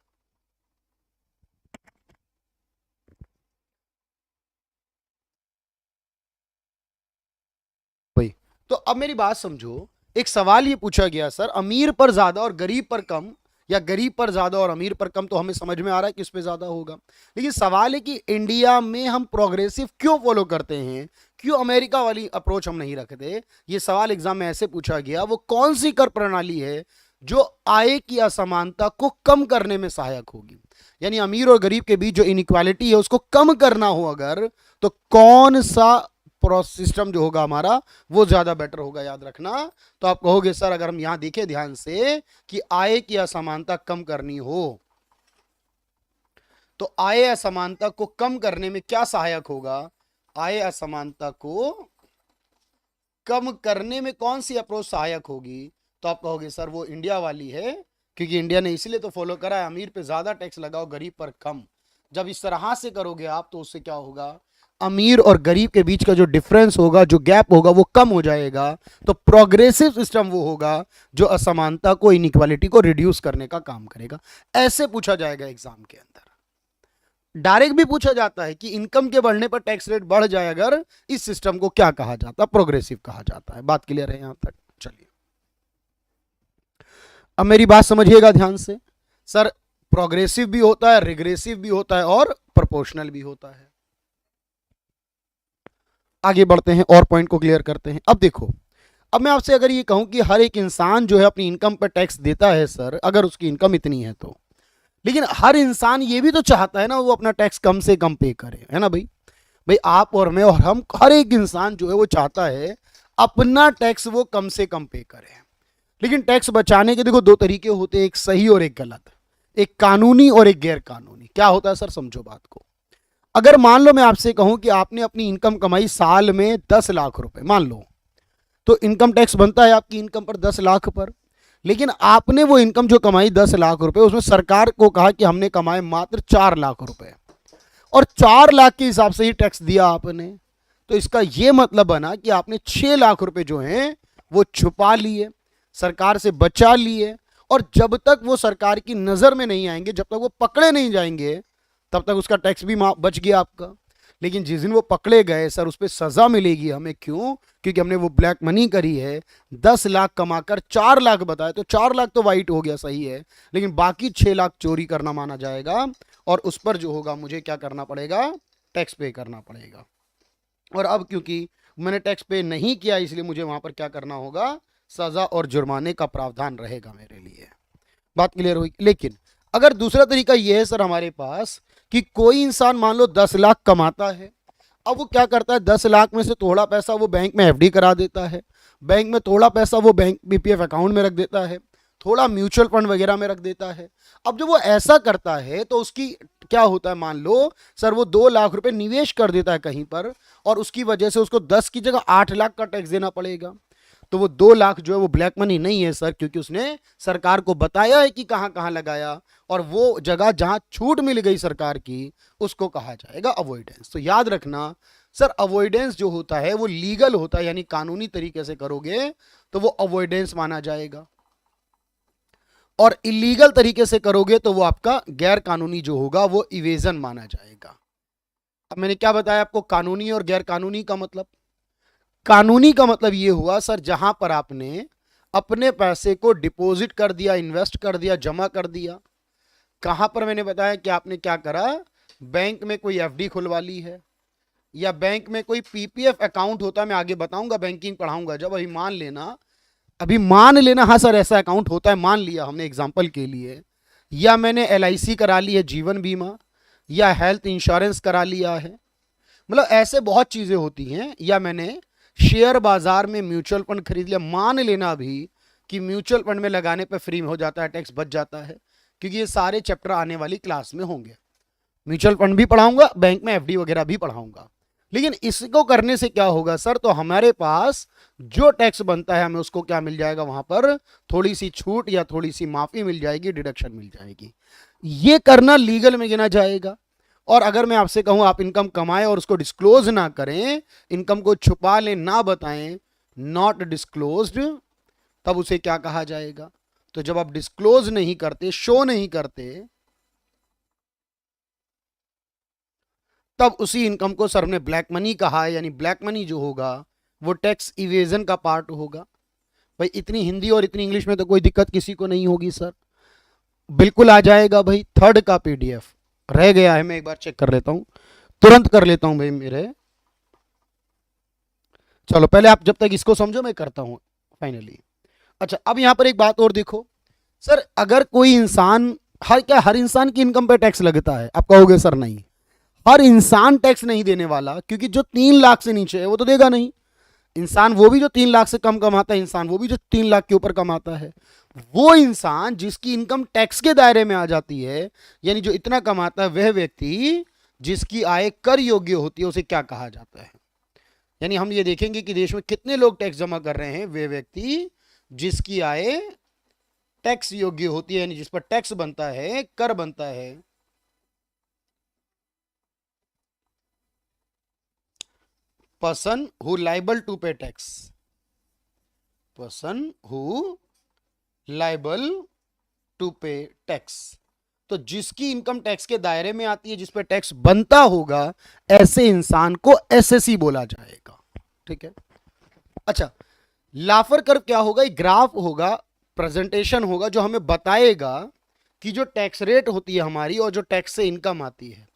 भाई तो अब मेरी बात समझो, एक सवाल ये पूछा गया सर, अमीर पर ज्यादा और गरीब पर कम, या गरीब पर ज्यादा और अमीर पर कम, तो हमें समझ में आ रहा है किस पे ज्यादा होगा। लेकिन सवाल है कि इंडिया में हम प्रोग्रेसिव क्यों फॉलो करते हैं, क्यों अमेरिका वाली अप्रोच हम नहीं रखते? ये सवाल एग्जाम में ऐसे पूछा गया, वो कौन सी कर प्रणाली है जो आय की असमानता को कम करने में सहायक होगी, यानी अमीर और गरीब के बीच जो इनइक्वालिटी है उसको कम करना हो अगर, तो कौन सा सिस्टम जो होगा हमारा वो ज्यादा बेटर होगा, याद रखना। तो आप कहोगे सर अगर हम यहां देखें ध्यान से कि आय की असमानता कम करनी हो, तो आय असमानता को कम करने में क्या सहायक होगा? आय असमानता को कम करने में कौन सी अप्रोच सहायक होगी? तो आप कहोगे सर वो इंडिया वाली है, क्योंकि इंडिया ने इसलिए तो फॉलो करा है, अमीर पे ज्यादा टैक्स लगाओ, गरीब पर कम। जब इस तरह से करोगे आप, तो उससे क्या होगा, अमीर और गरीब के बीच का जो डिफरेंस होगा, जो गैप होगा, वो कम हो जाएगा। तो प्रोग्रेसिव सिस्टम वो होगा जो असमानता को, इनइक्वालिटी को रिड्यूस करने का काम करेगा। ऐसे पूछा जाएगा एग्जाम के अंदर। डायरेक्ट भी पूछा जाता है कि इनकम के बढ़ने पर टैक्स रेट बढ़ जाए अगर, इस सिस्टम को क्या कहा जाता है? प्रोग्रेसिव कहा जाता है। बात क्लियर है यहां तक? चलिए अब मेरी बात समझिएगा ध्यान से। सर प्रोग्रेसिव भी होता है, रिग्रेसिव भी होता है, और प्रोपोर्शनल भी होता है। आगे बढ़ते हैं और पॉइंट को क्लियर करते हैं। अब देखो, अब मैं आपसे अगर ये कहूं कि हर एक इंसान जो है अपनी इनकम पर टैक्स देता है सर, अगर उसकी इनकम इतनी है तो, लेकिन हर इंसान ये भी तो चाहता है ना वो अपना टैक्स कम से कम पे करे, है ना भाई? भाई आप और मैं और हम, हर एक इंसान जो है वो चाहता है अपना टैक्स वो कम से कम पे करे। लेकिन टैक्स बचाने के देखो 2 तरीके होते हैं, एक सही और एक गलत, एक कानूनी और एक गैर कानूनी। क्या होता है सर, समझो बात को। अगर मान लो मैं आपसे कहूं कि आपने अपनी इनकम कमाई साल में 10 लाख रुपए, मान लो, तो इनकम टैक्स बनता है आपकी इनकम पर 10 लाख पर। लेकिन आपने वो इनकम जो कमाई 10 लाख रुपए, उसमें सरकार को कहा कि हमने कमाए मात्र 4 लाख रुपए, और 4 लाख के हिसाब से ही टैक्स दिया आपने। तो इसका यह मतलब बना कि आपने 6 लाख रुपए जो हैं वो छुपा लिए, सरकार से बचा लिए, और जब तक वो सरकार की नजर में नहीं आएंगे, जब तक वो पकड़े नहीं जाएंगे, तब तक उसका टैक्स भी बच गया आपका। लेकिन जिस दिन वो पकड़े गए सर, उस पर सजा मिलेगी हमें। क्यों? क्योंकि हमने वो ब्लैक मनी करी है। 10 लाख कमाकर 4 लाख बताए तो 4 लाख तो वाइट हो गया, सही है, लेकिन बाकी 6 लाख चोरी करना माना जाएगा, और उस पर जो होगा मुझे क्या करना पड़ेगा? टैक्स पे करना पड़ेगा। और अब क्योंकि मैंने टैक्स पे नहीं किया, इसलिए मुझे वहां पर क्या करना होगा? सजा और जुर्माने का प्रावधान रहेगा मेरे लिए। बात क्लियर हुई? लेकिन अगर दूसरा तरीका यह है सर हमारे पास कि कोई इंसान मान लो 10 लाख कमाता है, अब वो क्या करता है? 10 लाख में से थोड़ा पैसा वो बैंक में एफडी करा देता है, बैंक में थोड़ा पैसा वो बैंक बीपीएफ अकाउंट में रख देता है, थोड़ा म्यूचुअल फंड वगैरह में रख देता है। अब जब वो ऐसा करता है तो उसकी क्या होता है? मान लो सर वो 2 लाख रुपए निवेश कर देता है कहीं पर, और उसकी वजह से उसको 10 की जगह 8 लाख का टैक्स देना पड़ेगा। तो वो 2 लाख जो है वो ब्लैक मनी नहीं है सर, क्योंकि उसने सरकार को बताया है कि कहां कहां लगाया, और वो जगह जहां छूट मिल गई सरकार की उसको कहा जाएगा अवॉइडेंस। तो याद रखना सर, अवॉइडेंस जो होता है वो लीगल होता है, यानी कानूनी तरीके से करोगे तो वो अवॉइडेंस माना जाएगा, और इलीगल तरीके से करोगे तो वो आपका गैर कानूनी जो होगा वो इवेजन माना जाएगा। अब मैंने क्या बताया आपको कानूनी और गैर कानूनी का मतलब? कानूनी का मतलब ये हुआ सर जहां पर आपने अपने पैसे को डिपॉजिट कर दिया, इन्वेस्ट कर दिया, जमा कर दिया। कहां पर? मैंने बताया कि आपने क्या करा? बैंक में कोई एफडी खुलवा ली है, या बैंक में कोई पीपीएफ अकाउंट होता है, मैं आगे बताऊंगा, बैंकिंग पढ़ाऊंगा जब। अभी मान लेना हाँ सर ऐसा अकाउंट होता है, मान लिया हमने एग्जांपल के लिए, या मैंने एलआईसी करा ली है, जीवन बीमा, या हेल्थ इंश्योरेंस करा लिया है, मतलब ऐसे बहुत चीजें होती हैं, या मैंने शेयर बाजार में म्यूचुअल फंड खरीद लिया। मान लेना भी कि म्यूचुअल फंड में लगाने पर फ्री हो जाता है, टैक्स बच जाता है, क्योंकि ये सारे चैप्टर आने वाली क्लास में होंगे। म्यूचुअल फंड भी पढ़ाऊंगा, बैंक में एफडी वगैरह भी पढ़ाऊंगा। लेकिन इसको करने से क्या होगा सर? तो हमारे पास जो टैक्स बनता है हमें उसको क्या मिल जाएगा? वहां पर थोड़ी सी छूट या थोड़ी सी माफी मिल जाएगी, डिडक्शन मिल जाएगी। ये करना लीगल में गिना जाएगा। और अगर मैं आपसे कहूं आप इनकम कमाएं और उसको डिस्क्लोज ना करें, इनकम को छुपा लें, ना बताएं, नॉट डिस्क्लोज्ड, तब उसे क्या कहा जाएगा? तो जब आप डिस्क्लोज नहीं करते, शो नहीं करते, तब उसी इनकम को सर ने ब्लैक मनी कहा है। यानी ब्लैक मनी जो होगा वो टैक्स इवेजन का पार्ट होगा। भाई इतनी हिंदी और इतनी इंग्लिश में तो कोई दिक्कत किसी को नहीं होगी सर, बिल्कुल आ जाएगा भाई। थर्ड का पीडीएफ रह गया है, मैं एक बार चेक कर लेता हूं, तुरंत कर लेता हूं भाई मेरे। चलो पहले आप जब तक इसको समझो मैं करता हूं फाइनली। अच्छा अब यहां पर एक बात और देखो सर, अगर कोई इंसान, हर इंसान की इनकम पे टैक्स लगता है? आप कहोगे सर नहीं, हर इंसान टैक्स नहीं देने वाला, क्योंकि जो 3 लाख से नीचे है वो तो देगा नहीं। इंसान वो भी जो 3 लाख से कम कमाता है, इंसान वो भी जो 3 लाख के ऊपर कमाता है, वो इंसान जिसकी इनकम टैक्स के दायरे में आ जाती है, यानी जो इतना कमाता है, वह व्यक्ति जिसकी आय कर योग्य होती है, उसे क्या कहा जाता है? यानी हम ये देखेंगे कि देश में कितने लोग टैक्स जमा कर रहे हैं। वे व्यक्ति जिसकी आय टैक्स योग्य होती है, यानी जिस पर टैक्स बनता है, कर बनता है। Person who liable to pay tax, person who liable to pay tax, तो जिसकी इनकम टैक्स के दायरे में आती है, जिस पे टैक्स बनता होगा, ऐसे इंसान को एसएससी बोला जाएगा। ठीक है। अच्छा, लाफर कर्व क्या होगा? एक ग्राफ होगा, प्रेजेंटेशन होगा, जो हमें बताएगा कि जो टैक्स रेट होती है हमारी और जो टैक्स से इनकम आती है,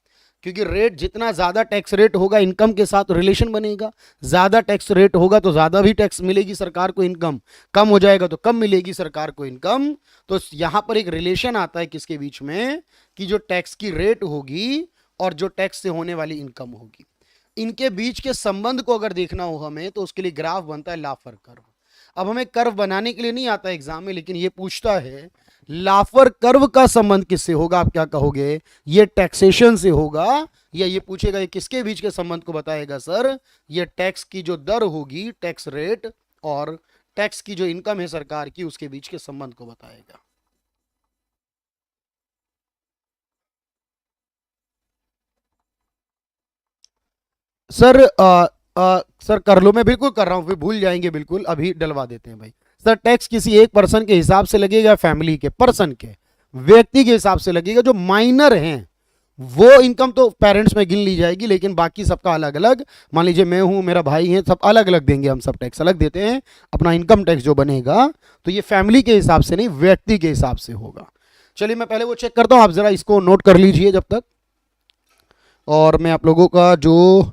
क्योंकि रेट जितना ज्यादा टैक्स रेट होगा इनकम के साथ रिलेशन बनेगा। ज्यादा टैक्स रेट होगा तो ज्यादा भी टैक्स मिलेगी सरकार को इनकम, कम हो जाएगा तो कम मिलेगी सरकार को इनकम। तो यहां पर एक रिलेशन आता है किसके बीच में? कि जो टैक्स की रेट होगी और जो टैक्स से होने वाली इनकम होगी, इनके बीच के संबंध को अगर देखना हो हमें, तो उसके लिए ग्राफ बनता है लाफर कर्व। अब हमें कर्व बनाने के लिए नहीं आता एग्जाम में, लेकिन ये पूछता है लाफर कर्व का संबंध किससे होगा? आप क्या कहोगे? ये टैक्सेशन से होगा, या ये पूछेगा ये किसके बीच के संबंध को बताएगा? सर ये टैक्स की जो दर होगी, टैक्स रेट, और टैक्स की जो इनकम है सरकार की, उसके बीच के संबंध को बताएगा। सर सर कर लो, मैं बिल्कुल कर रहा हूं, फिर भूल जाएंगे, बिल्कुल अभी डलवा देते हैं भाई। सर टैक्स किसी एक पर्सन के हिसाब से लगेगा, फैमिली के, पर्सन के, व्यक्ति के हिसाब से लगेगा। जो माइनर हैं वो इनकम तो पेरेंट्स में गिन ली जाएगी, लेकिन बाकी सबका अलग अलग। मान लीजिए मैं हूं, मेरा भाई है, सब अलग अलग देंगे, हम सब टैक्स अलग देते हैं। अपना इनकम टैक्स जो बनेगा तो ये फैमिली के हिसाब से नहीं, व्यक्ति के हिसाब से होगा। चलिए मैं पहले वो चेक करता हूं, आप जरा इसको नोट कर लीजिए जब तक। और मैं आप लोगों का जो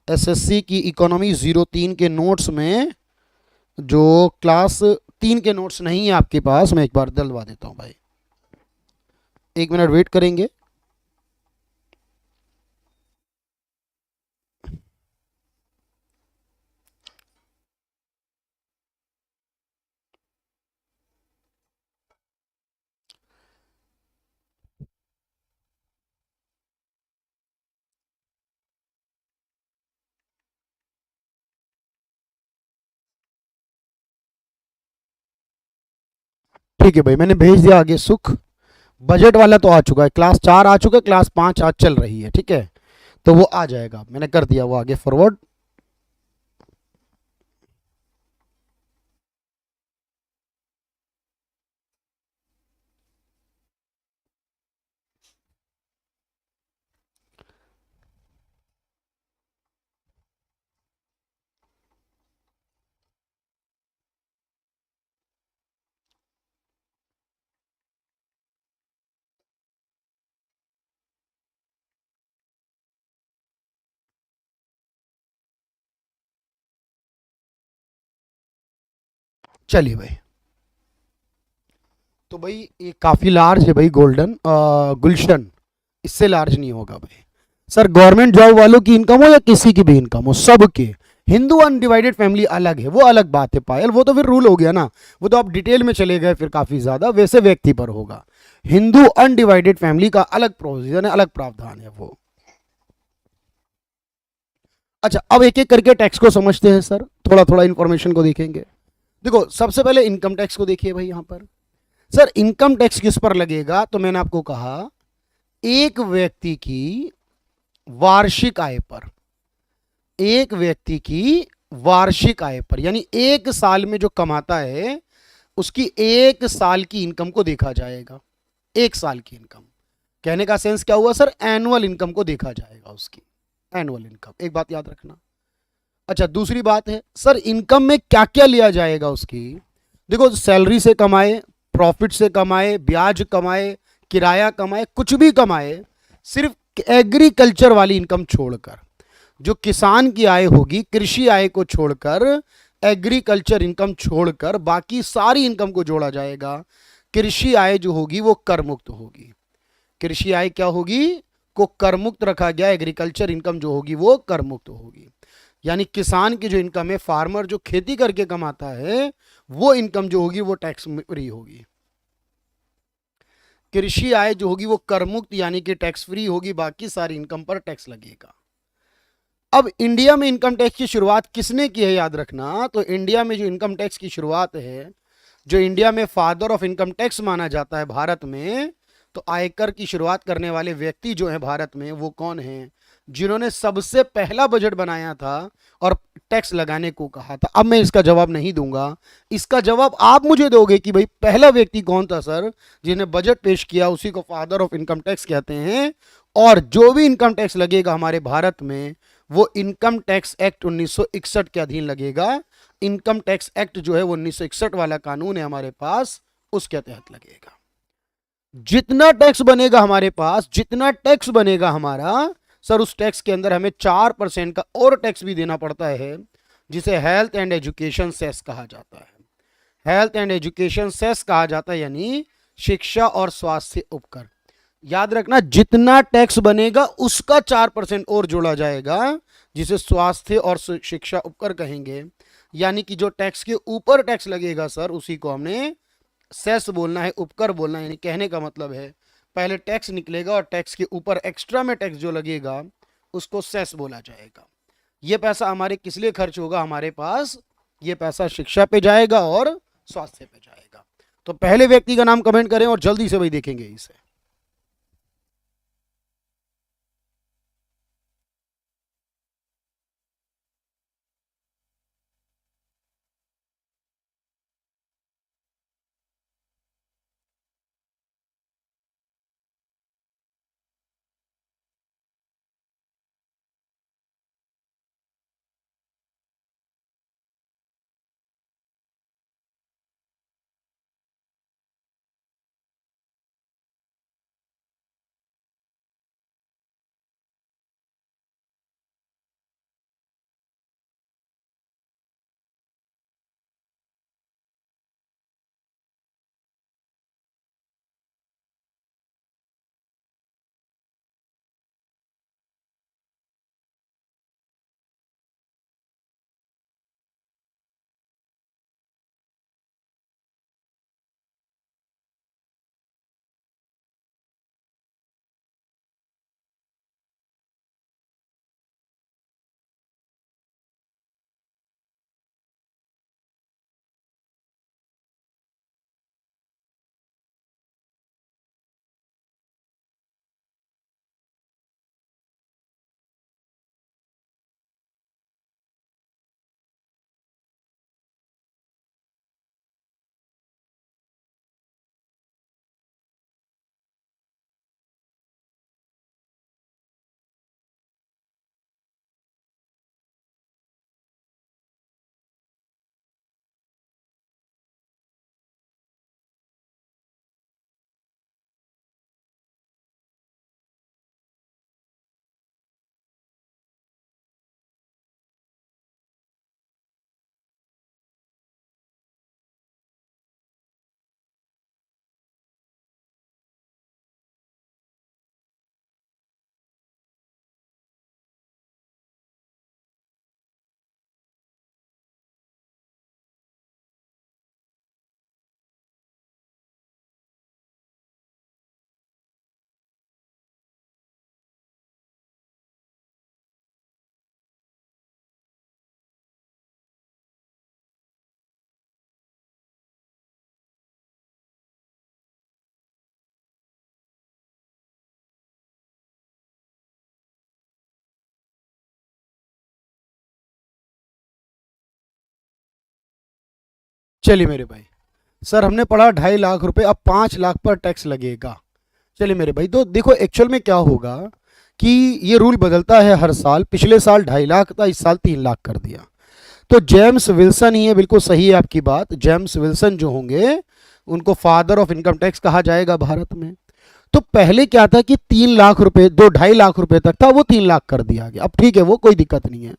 एसएससी की इकोनॉमी 03 के नोट्स में जो क्लास 3 के नोट्स नहीं है आपके पास, मैं एक बार दिलवा देता हूं भाई। 1 मिनट वेट करेंगे। ठीक है भाई, मैंने भेज दिया आगे सुख। बजट वाला तो आ चुका है, क्लास 4 आ चुका है, क्लास 5 आज चल रही है, ठीक है। तो वो आ जाएगा, मैंने कर दिया वो आगे फॉरवर्ड। चलिए भाई, तो भाई ये काफ़ी लार्ज है भाई, गोल्डन गुलशन, इससे लार्ज नहीं होगा भाई। सर गवर्नमेंट जॉब वालों की इनकम हो या किसी की भी इनकम हो, सबके। हिंदू अनडिवाइडेड फैमिली अलग है, वो अलग बात है पायल, वो तो फिर रूल हो गया ना। वो तो आप डिटेल में चले गए फिर काफ़ी ज़्यादा, वैसे व्यक्ति पर होगा। हिंदू अनडिवाइडेड फैमिली का अलग प्रोविजन है, अलग प्रावधान है वो। अच्छा, अब एक एक करके टैक्स को समझते हैं सर, थोड़ा थोड़ा इंफॉर्मेशन को देखेंगे। देखो सबसे पहले इनकम टैक्स को देखिए भाई यहां पर। सर इनकम टैक्स किस पर लगेगा, तो मैंने आपको कहा एक व्यक्ति की वार्षिक आय पर। एक व्यक्ति की वार्षिक आय पर, यानी एक साल में जो कमाता है उसकी एक साल की इनकम को देखा जाएगा। एक साल की इनकम, कहने का सेंस क्या हुआ सर, एनुअल इनकम को देखा जाएगा उसकी, एनुअल इनकम, एक बात याद रखना। अच्छा दूसरी बात है सर, इनकम में क्या क्या लिया जाएगा उसकी। देखो सैलरी से कमाए, प्रॉफिट से कमाए, ब्याज कमाए, किराया कमाए, कुछ भी कमाए, सिर्फ एग्रीकल्चर वाली इनकम छोड़कर, जो किसान की आय होगी, कृषि आय को छोड़कर, एग्रीकल्चर इनकम छोड़कर बाकी सारी इनकम को जोड़ा जाएगा। कृषि आय जो होगी वो कर मुक्त होगी। कृषि आय क्या होगी, को कर मुक्त रखा गया, एग्रीकल्चर इनकम जो होगी वो कर मुक्त होगी। यानी किसान की जो इनकम है, फार्मर जो खेती करके कमाता है, वो इनकम जो होगी वो टैक्स फ्री होगी। कृषि आय जो होगी वो कर मुक्त यानी कि टैक्स फ्री होगी, बाकी सारी इनकम पर टैक्स लगेगा। अब इंडिया में इनकम टैक्स की शुरुआत किसने की है, याद रखना। तो इंडिया में जो इनकम टैक्स की शुरुआत है, जो इंडिया में फादर ऑफ इनकम टैक्स माना जाता है भारत में, तो आयकर की शुरुआत करने वाले व्यक्ति जो है भारत में, वो कौन है, जिन्होंने सबसे पहला बजट बनाया था और टैक्स लगाने को कहा था। अब मैं इसका जवाब नहीं दूंगा, इसका जवाब आप मुझे दोगे कि भाई पहला व्यक्ति कौन था सर जिन्हें बजट पेश किया, उसी को फादर ऑफ इनकम टैक्स कहते हैं। और जो भी इनकम टैक्स लगेगा हमारे भारत में, वो इनकम टैक्स एक्ट 1961 के अधीन लगेगा। इनकम टैक्स एक्ट जो है वो 1961 वाला कानून है हमारे पास, उसके तहत लगेगा। जितना टैक्स बनेगा हमारे पास, जितना टैक्स बनेगा हमारा सर, उस टैक्स के अंदर हमें 4% का और टैक्स भी देना पड़ता है, जिसे हेल्थ एंड एजुकेशन सेस कहा जाता है। हेल्थ एंड एजुकेशन सेस कहा जाता है, यानी शिक्षा और स्वास्थ्य उपकर। याद रखना, जितना टैक्स बनेगा उसका 4% और जोड़ा जाएगा, जिसे स्वास्थ्य और शिक्षा उपकर कहेंगे। यानी कि जो टैक्स के ऊपर टैक्स लगेगा सर, उसी को हमने सेस बोलना है, उपकर बोलना है। यानी कहने का मतलब है पहले टैक्स निकलेगा और टैक्स के ऊपर एक्स्ट्रा में टैक्स जो लगेगा उसको सेस बोला जाएगा। ये पैसा हमारे किस लिए खर्च होगा, हमारे पास ये पैसा शिक्षा पे जाएगा और स्वास्थ्य पे जाएगा। तो पहले व्यक्ति का नाम कमेंट करें और जल्दी से भाई देखेंगे इसे। चलिए मेरे भाई, सर हमने पढ़ा 2.5 लाख रुपए, अब 5 लाख पर टैक्स लगेगा। चलिए मेरे भाई, तो देखो एक्चुअल में क्या होगा कि ये रूल बदलता है हर साल। पिछले साल 2.5 लाख था, इस साल 3 लाख कर दिया। तो जेम्स विल्सन ही है, बिल्कुल सही है आपकी बात। जेम्स विल्सन जो होंगे उनको फादर ऑफ इनकम टैक्स कहा जाएगा भारत में। तो पहले क्या था कि 3 लाख रुपए, 2-2.5 लाख रुपए तक था, वो 3 लाख कर दिया गया। अब ठीक है, वो कोई दिक्कत नहीं है।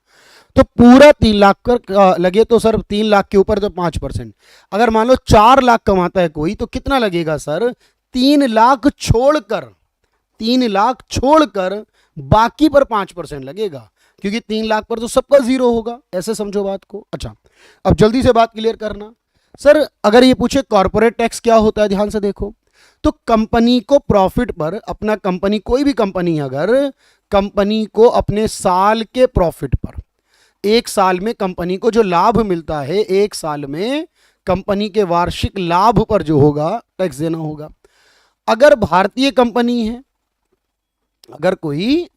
तो पूरा 3 लाख कर लगे तो सर 3 लाख के ऊपर तो 5%। अगर मान लो 4 लाख कमाता है कोई, तो कितना लगेगा सर? 3 लाख छोड़कर, 3 लाख छोड़कर बाकी पर 5% लगेगा, क्योंकि 3 लाख पर तो सबका जीरो होगा। ऐसे समझो बात को। अच्छा, अब जल्दी से बात क्लियर करना। सर अगर ये पूछे कॉर्पोरेट टैक्स क्या होता है, ध्यान से देखो। तो कंपनी को प्रॉफिट पर, अपना कंपनी, कोई भी कंपनी अगर कंपनी को अपने साल के प्रॉफिट पर, एक साल में कंपनी को जो लाभ मिलता है, एक साल में कंपनी के वार्षिक लाभ पर जो होगा टैक्स देना होगा। अगर भारतीय कंपनी है, अगर कोई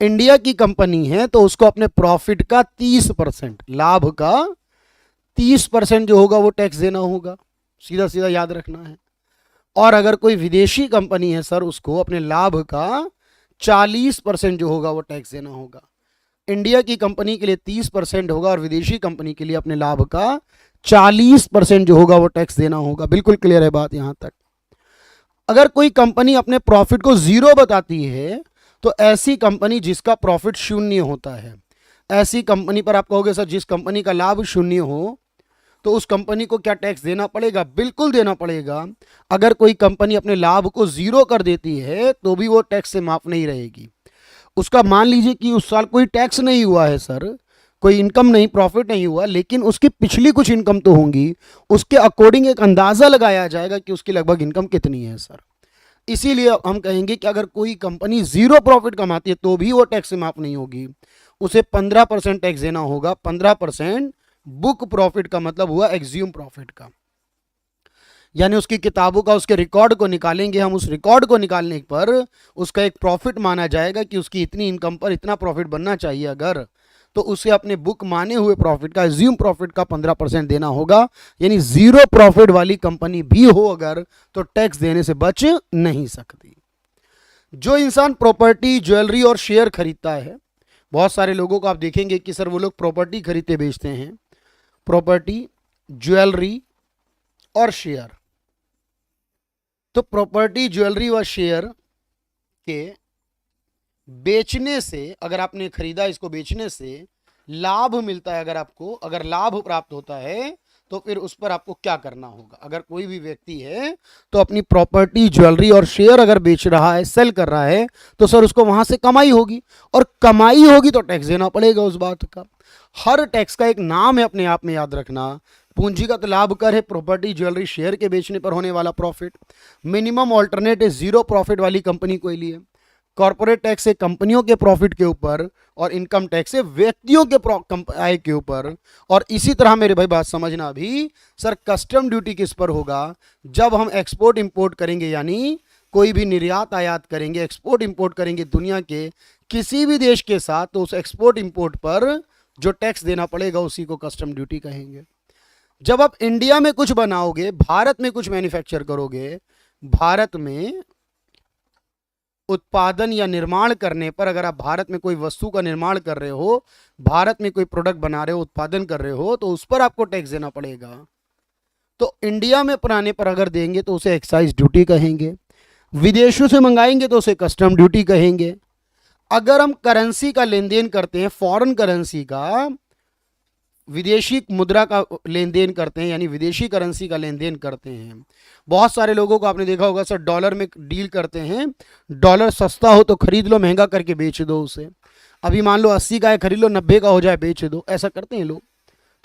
इंडिया की कंपनी है, तो उसको अपने प्रॉफिट का 30%, लाभ का 30% जो होगा वो टैक्स देना होगा। सीधा सीधा याद रखना है। और अगर कोई विदेशी कंपनी है सर, उसको अपने लाभ का 40% जो होगा वो टैक्स देना होगा। इंडिया की कंपनी के लिए 30% होगा और विदेशी कंपनी के लिए अपने लाभ का 40% जो होगा वो टैक्स देना होगा। बिल्कुल क्लियर है बात यहां तक। अगर कोई कंपनी अपने प्रॉफिट को जीरो बताती है, तो ऐसी कंपनी जिसका प्रॉफिट शून्य होता है, ऐसी कंपनी पर आप कहोगे सर जिस कंपनी का लाभ शून्य हो, तो उस कंपनी को क्या टैक्स देना पड़ेगा? बिल्कुल देना पड़ेगा। अगर कोई कंपनी अपने लाभ को जीरो कर देती है तो भी वो टैक्स से माफ नहीं रहेगी। उसका मान लीजिए कि उस साल कोई टैक्स नहीं हुआ है सर, कोई इनकम नहीं, प्रॉफिट नहीं हुआ, लेकिन उसकी पिछली कुछ इनकम तो होंगी, उसके अकॉर्डिंग एक अंदाजा लगाया जाएगा कि उसकी लगभग इनकम कितनी है सर। इसीलिए हम कहेंगे कि अगर कोई कंपनी जीरो प्रॉफिट कमाती है तो भी वो टैक्स से माफ नहीं होगी, उसे 15% टैक्स देना होगा। 15% बुक प्रॉफिट का मतलब हुआ एग्ज्यूम प्रॉफिट का, यानी उसकी किताबों का, उसके रिकॉर्ड को निकालेंगे हम। उस रिकॉर्ड को निकालने पर उसका एक प्रॉफिट माना जाएगा कि उसकी इतनी इनकम पर इतना प्रॉफिट बनना चाहिए। अगर तो उसे अपने बुक माने हुए प्रॉफिट का, एज्यूम प्रॉफिट का 15% देना होगा। यानी जीरो प्रॉफिट वाली कंपनी भी हो अगर, तो टैक्स देने से बच नहीं सकती। जो इंसान प्रॉपर्टी, ज्वेलरी और शेयर खरीदता है, बहुत सारे लोगों को आप देखेंगे कि सर वो लोग प्रॉपर्टी खरीदते बेचते हैं, प्रॉपर्टी, ज्वेलरी और शेयर। तो प्रॉपर्टी, ज्वेलरी व शेयर के बेचने से, अगर आपने खरीदा, इसको बेचने से लाभ मिलता है, अगर आपको, अगर लाभ प्राप्त होता है, तो फिर उस पर आपको क्या करना होगा? अगर कोई भी व्यक्ति है तो अपनी प्रॉपर्टी, ज्वेलरी और शेयर अगर बेच रहा है, सेल कर रहा है, तो सर उसको वहां से कमाई होगी, और कमाई होगी तो टैक्स देना पड़ेगा उस बात का। हर टैक्स का एक नाम है, अपने आप में याद रखना। पूंजीगत लाभ कर है प्रॉपर्टी, ज्वेलरी, शेयर के बेचने पर होने वाला प्रॉफिट। मिनिमम ऑल्टरनेट है जीरो प्रॉफिट वाली कंपनी के लिए। कॉर्पोरेट टैक्स है कंपनियों के प्रॉफिट के ऊपर, और इनकम टैक्स है व्यक्तियों के आय के ऊपर। और इसी तरह मेरे भाई बात समझना भी, सर कस्टम ड्यूटी किस पर होगा? जब हम एक्सपोर्ट इंपोर्ट करेंगे, यानी कोई भी निर्यात आयात करेंगे, एक्सपोर्ट इंपोर्ट करेंगे दुनिया के किसी भी देश के साथ, तो उस एक्सपोर्ट इंपोर्ट पर जो टैक्स देना पड़ेगा उसी को कस्टम ड्यूटी कहेंगे। जब आप इंडिया में कुछ बनाओगे, भारत में कुछ मैन्युफैक्चर करोगे, भारत में उत्पादन या निर्माण करने पर, अगर आप भारत में कोई वस्तु का निर्माण कर रहे हो, भारत में कोई प्रोडक्ट बना रहे हो, उत्पादन कर रहे हो, तो उस पर आपको टैक्स देना पड़ेगा। तो इंडिया में बनाने पर अगर देंगे तो उसे एक्साइज ड्यूटी कहेंगे, विदेशों से मंगाएंगे तो उसे कस्टम ड्यूटी कहेंगे। अगर हम करेंसी का लेन देन करते हैं, फॉरेन करेंसी का, विदेशी मुद्रा का लेन देन करते हैं, यानी विदेशी करेंसी का लेन देन करते हैं, बहुत सारे लोगों को आपने देखा होगा सर डॉलर में डील करते हैं, डॉलर सस्ता हो तो खरीद लो, महंगा करके बेच दो उसे। अभी मान लो 80 का है, खरीद लो, 90 का हो जाए बेच दो, ऐसा करते हैं लोग।